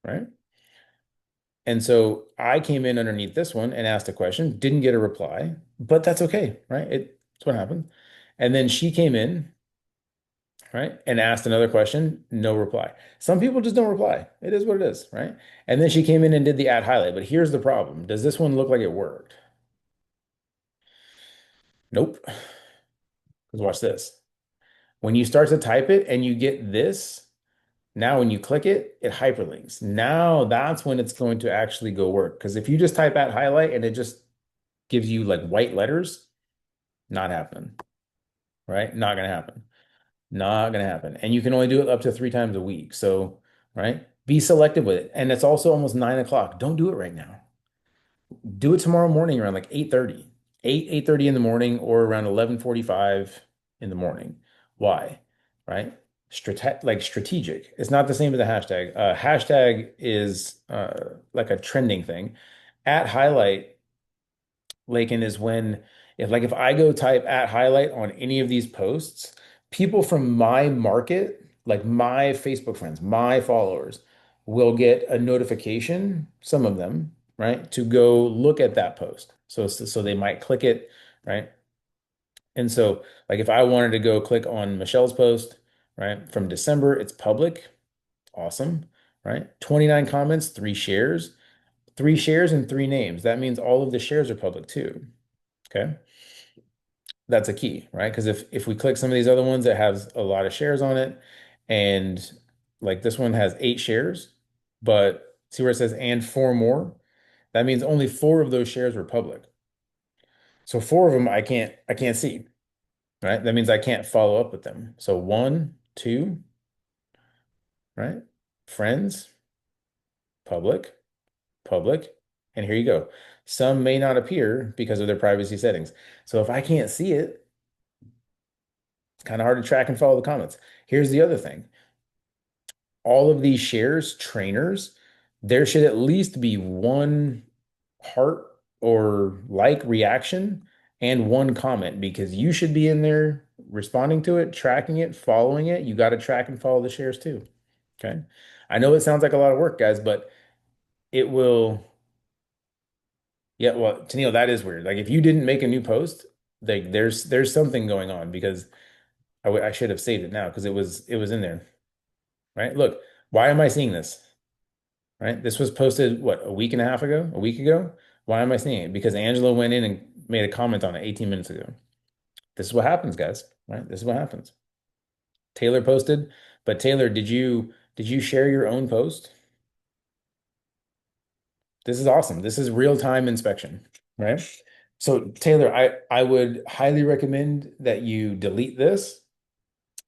right? And so I came in underneath this one and asked a question, didn't get a reply, but that's okay, right? It's what happened. And then she came in, right, and asked another question, no reply. Some people just don't reply. It is what it is, right? And then she came in and did the add highlight. But here's the problem. Does this one look like it worked? Nope. Because watch this. When you start to type it and you get this, now when you click it, it hyperlinks. Now that's when it's going to actually go work. Because if you just type add highlight and it just gives you like white letters, not happening, right? Not gonna happen. Not gonna happen. And you can only do it up to 3 times a week. So, right? Be selective with it. And it's also almost 9 o'clock. Don't do it right now. Do it tomorrow morning around like 8:30. 8:30 in the morning or around 11:45 in the morning. Why? Right? Like strategic. It's not the same as a hashtag. Hashtag is like a trending thing. At highlight Lakin is when if I go type at highlight on any of these posts, people from my market, like my Facebook friends, my followers, will get a notification, some of them, right, to go look at that post. So they might click it, right? And so like if I wanted to go click on Michelle's post, right, from December, it's public, awesome, right? 29 comments, 3 shares, 3 shares and 3 names. That means all of the shares are public too. Okay. That's a key, right? Because if we click some of these other ones that has a lot of shares on it, and like this one has 8 shares, but see where it says and 4 more, that means only 4 of those shares were public. So 4 of them I can't see, right? That means I can't follow up with them. So one, two, right? Friends, public, public, and here you go. Some may not appear because of their privacy settings. So if I can't see it, it's kind of hard to track and follow the comments. Here's the other thing. All of these shares, trainers, there should at least be one heart or like reaction and one comment because you should be in there responding to it, tracking it, following it. You got to track and follow the shares too. Okay. I know it sounds like a lot of work, guys, but it will. Yeah, well, Tennille, that is weird. Like if you didn't make a new post, like there's something going on because I should have saved it now because it was in there, right? Look, why am I seeing this? Right? This was posted, what, a week and a half ago, a week ago? Why am I seeing it? Because Angela went in and made a comment on it 18 minutes ago. This is what happens, guys, right? This is what happens. Taylor posted, but Taylor, did you share your own post? This is awesome. This is real-time inspection, right? So Taylor, I would highly recommend that you delete this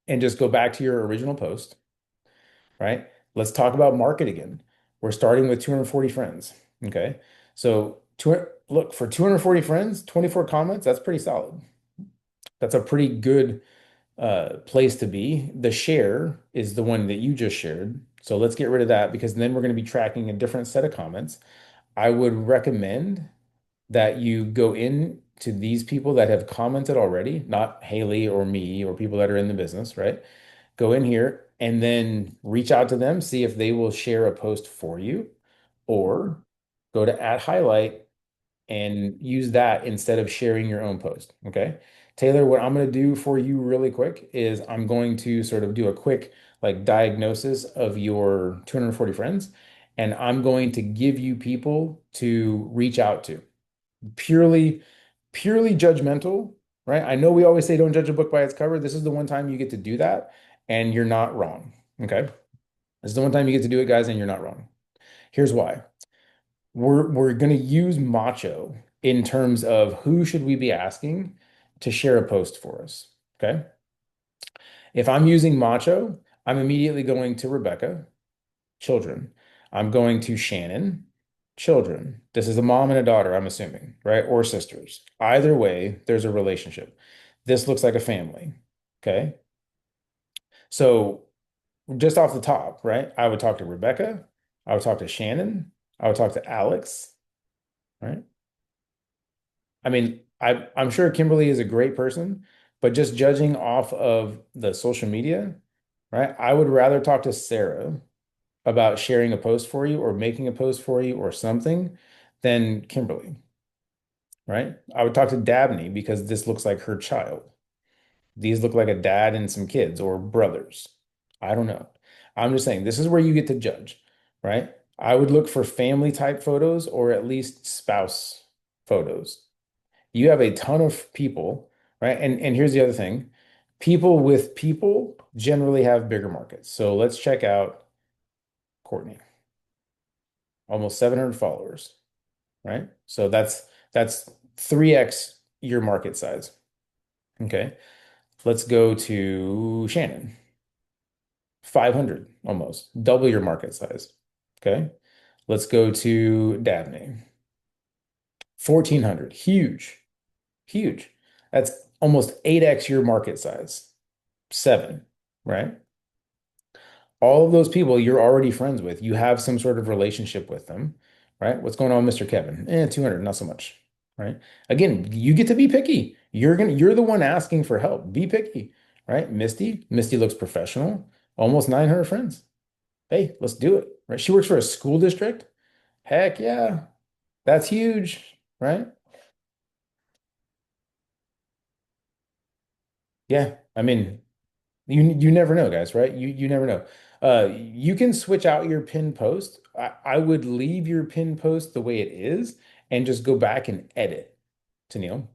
and just go back to your original post, right? Let's talk about market again. We're starting with 240 friends. Okay. So look, for 240 friends, 24 comments, that's pretty solid. That's a pretty good place to be. The share is the one that you just shared. So let's get rid of that because then we're going to be tracking a different set of comments. I would recommend that you go in to these people that have commented already, not Haley or me or people that are in the business, right? Go in here and then reach out to them, see if they will share a post for you, or go to add highlight and use that instead of sharing your own post. Okay. Taylor, what I'm going to do for you really quick is I'm going to sort of do a quick like diagnosis of your 240 friends, and I'm going to give you people to reach out to. Purely, purely judgmental, right? I know we always say don't judge a book by its cover. This is the one time you get to do that, and you're not wrong. Okay. This is the one time you get to do it, guys, and you're not wrong. Here's why. We're gonna use Macho in terms of who should we be asking to share a post for us. Okay. If I'm using Macho, I'm immediately going to Rebecca, children. I'm going to Shannon, children. This is a mom and a daughter, I'm assuming, right? Or sisters. Either way, there's a relationship. This looks like a family. Okay. So just off the top, right? I would talk to Rebecca. I would talk to Shannon. I would talk to Alex, right? I mean, I'm sure Kimberly is a great person, But just judging off of the social media, right? I would rather talk to Sarah about sharing a post for you or making a post for you or something than Kimberly, right? I would talk to Dabney because this looks like her child. These look like a dad and some kids or brothers. I don't know. I'm just saying this is where you get to judge, right? I would look for family type photos or at least spouse photos. You have a ton of people, right? And here's the other thing. People with people generally have bigger markets. So let's check out Courtney. Almost 700 followers, right? So that's 3x your market size. Okay. Let's go to Shannon. 500 almost, double your market size. Okay. Let's go to Dabney. 1,400. Huge. Huge. That's almost 8x your market size. Seven, right? All of those people you're already friends with. You have some sort of relationship with them, right? What's going on, Mr. Kevin? 200, not so much, right? Again, you get to be picky. You're the one asking for help. Be picky, right? Misty looks professional. Almost 900 friends. Hey, let's do it, right? She works for a school district. Heck yeah, that's huge, right? Yeah, I mean, you never know, guys, right? You never know. You can switch out your pin post. I would leave your pin post the way it is and just go back and edit to Neil,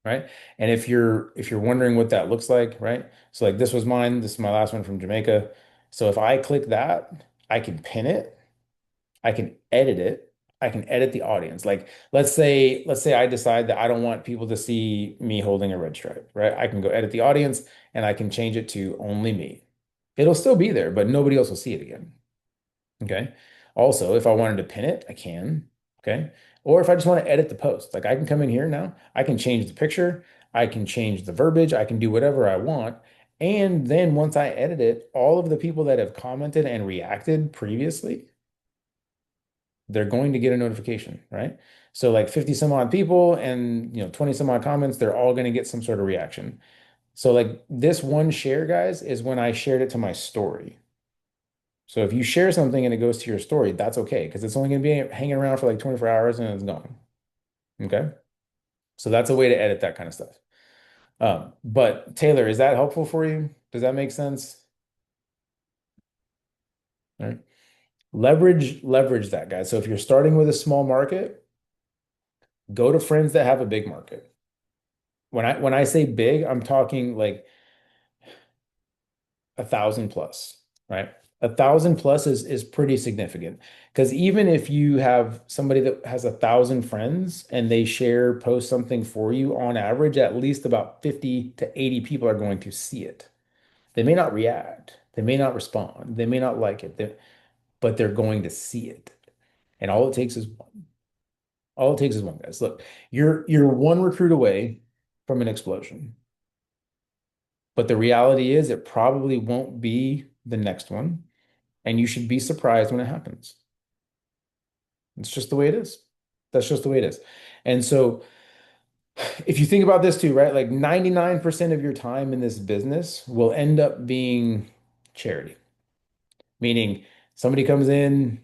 right? And if you're wondering what that looks like, right? So like this was mine. This is my last one from Jamaica. So if I click that, I can pin it. I can edit it. I can edit the audience. Like let's say I decide that I don't want people to see me holding a red stripe, right? I can go edit the audience and I can change it to only me. It'll still be there, but nobody else will see it again. Okay. Also, if I wanted to pin it, I can. Okay. Or if I just want to edit the post, like I can come in here now, I can change the picture, I can change the verbiage, I can do whatever I want. And then once I edit it, all of the people that have commented and reacted previously, they're going to get a notification, right? So like 50 some odd people and 20 some odd comments, they're all going to get some sort of reaction. So like this one share, guys, is when I shared it to my story. So if you share something and it goes to your story, that's okay because it's only going to be hanging around for like 24 hours and it's gone. Okay. So that's a way to edit that kind of stuff. But Taylor, is that helpful for you? Does that make sense? All right. Leverage that, guys. So if you're starting with a small market, go to friends that have a big market. When I say big, I'm talking like 1,000 plus, right? 1,000 plus is pretty significant because even if you have somebody that has 1,000 friends and they post something for you, on average, at least about 50 to 80 people are going to see it. They may not react, they may not respond, they may not like it, but they're going to see it. And all it takes is one. All it takes is one, guys. Look, you're one recruit away from an explosion. But the reality is, it probably won't be the next one. And you should be surprised when it happens. It's just the way it is. That's just the way it is. And so, if you think about this too, right? Like 99% of your time in this business will end up being charity, meaning somebody comes in,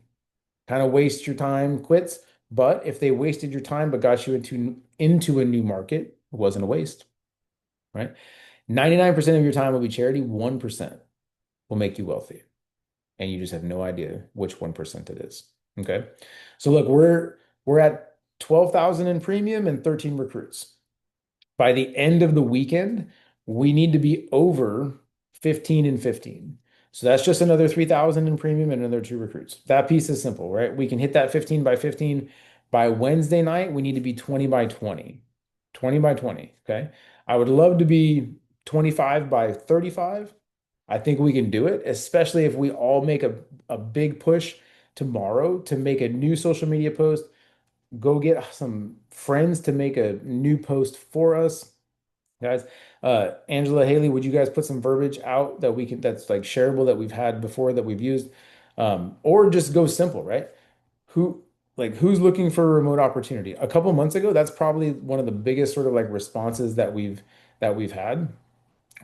kind of wastes your time, quits. But if they wasted your time but got you into a new market, it wasn't a waste, right? 99% of your time will be charity, 1% will make you wealthy. And you just have no idea which 1% it is. Okay. So look, we're at 12,000 in premium and 13 recruits. By the end of the weekend, we need to be over 15 and 15. So that's just another 3,000 in premium and another two recruits. That piece is simple, right? We can hit that 15 by 15. By Wednesday night, we need to be 20 by 20. 20 by 20. Okay. I would love to be 25 by 35. I think we can do it, especially if we all make a big push tomorrow to make a new social media post, go get some friends to make a new post for us, guys. Angela, Haley, would you guys put some verbiage out that we can that's like shareable that we've had before that we've used? Or just go simple, right? Who who's looking for a remote opportunity? A couple months ago, that's probably one of the biggest sort of like responses that that we've had,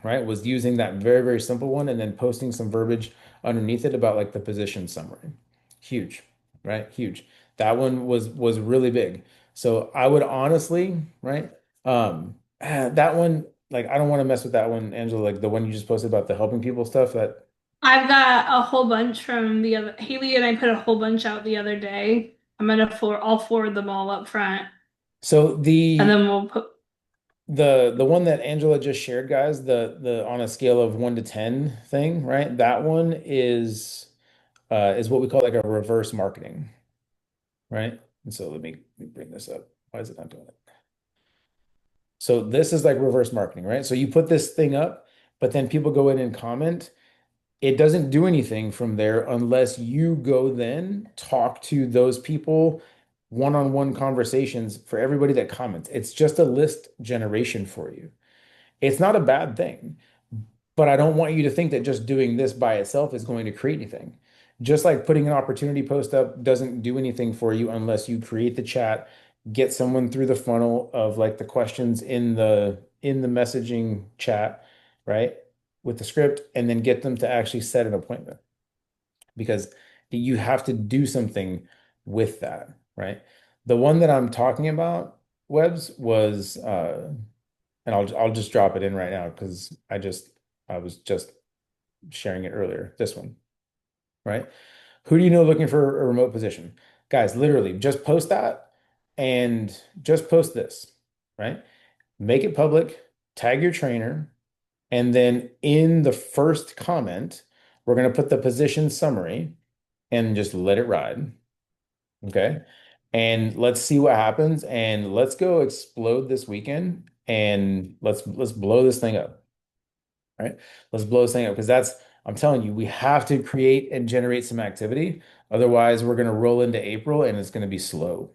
right, was using that very, very simple one and then posting some verbiage underneath it about like the position summary. Huge, right? Huge. That one was really big. So I would honestly, right? That one, like I don't want to mess with that one, Angela, like the one you just posted about the helping people stuff that I've got a whole bunch from the other Haley and I put a whole bunch out the other day. I'll forward them all up front so and then we'll put the one that Angela just shared, guys, the on a scale of 1 to 10 thing, right? That one is what we call like a reverse marketing, right? And so let me bring this up. Why is it not doing it? So this is like reverse marketing, right? So you put this thing up, but then people go in and comment. It doesn't do anything from there unless you go then talk to those people, one-on-one conversations for everybody that comments. It's just a list generation for you. It's not a bad thing. But I don't want you to think that just doing this by itself is going to create anything. Just like putting an opportunity post up doesn't do anything for you unless you create the chat, get someone through the funnel of like the questions in the messaging chat, right? With the script, and then get them to actually set an appointment because you have to do something with that, right? The one that I'm talking about, Webs, was and I'll just drop it in right now because I was just sharing it earlier. This one, right? Who do you know looking for a remote position? Guys, literally just post that and just post this, right? Make it public, tag your trainer, and then in the first comment, we're going to put the position summary and just let it ride. Okay. And let's see what happens and let's go explode this weekend and let's blow this thing up. Right? Let's blow this thing up because I'm telling you, we have to create and generate some activity. Otherwise, we're going to roll into April and it's going to be slow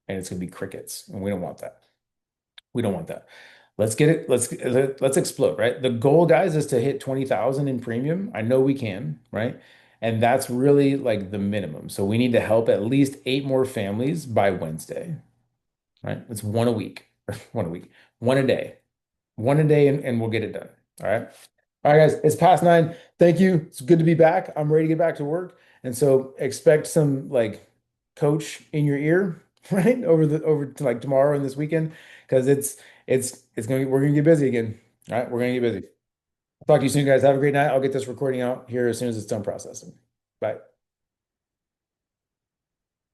and it's going to be crickets. And we don't want that. We don't want that. Let's get it. Let's explode, right? The goal, guys, is to hit 20,000 in premium. I know we can, right? And that's really like the minimum. So we need to help at least 8 more families by Wednesday, right? It's one a week, one a week, one a day, and we'll get it done. All right. All right, guys, it's past 9. Thank you. It's good to be back. I'm ready to get back to work. And so expect some like coach in your ear, right? Over to like tomorrow and this weekend, because it's gonna we're gonna get busy again. All right, we're gonna get busy. Talk to you soon, guys. Have a great night. I'll get this recording out here as soon as it's done processing. Bye.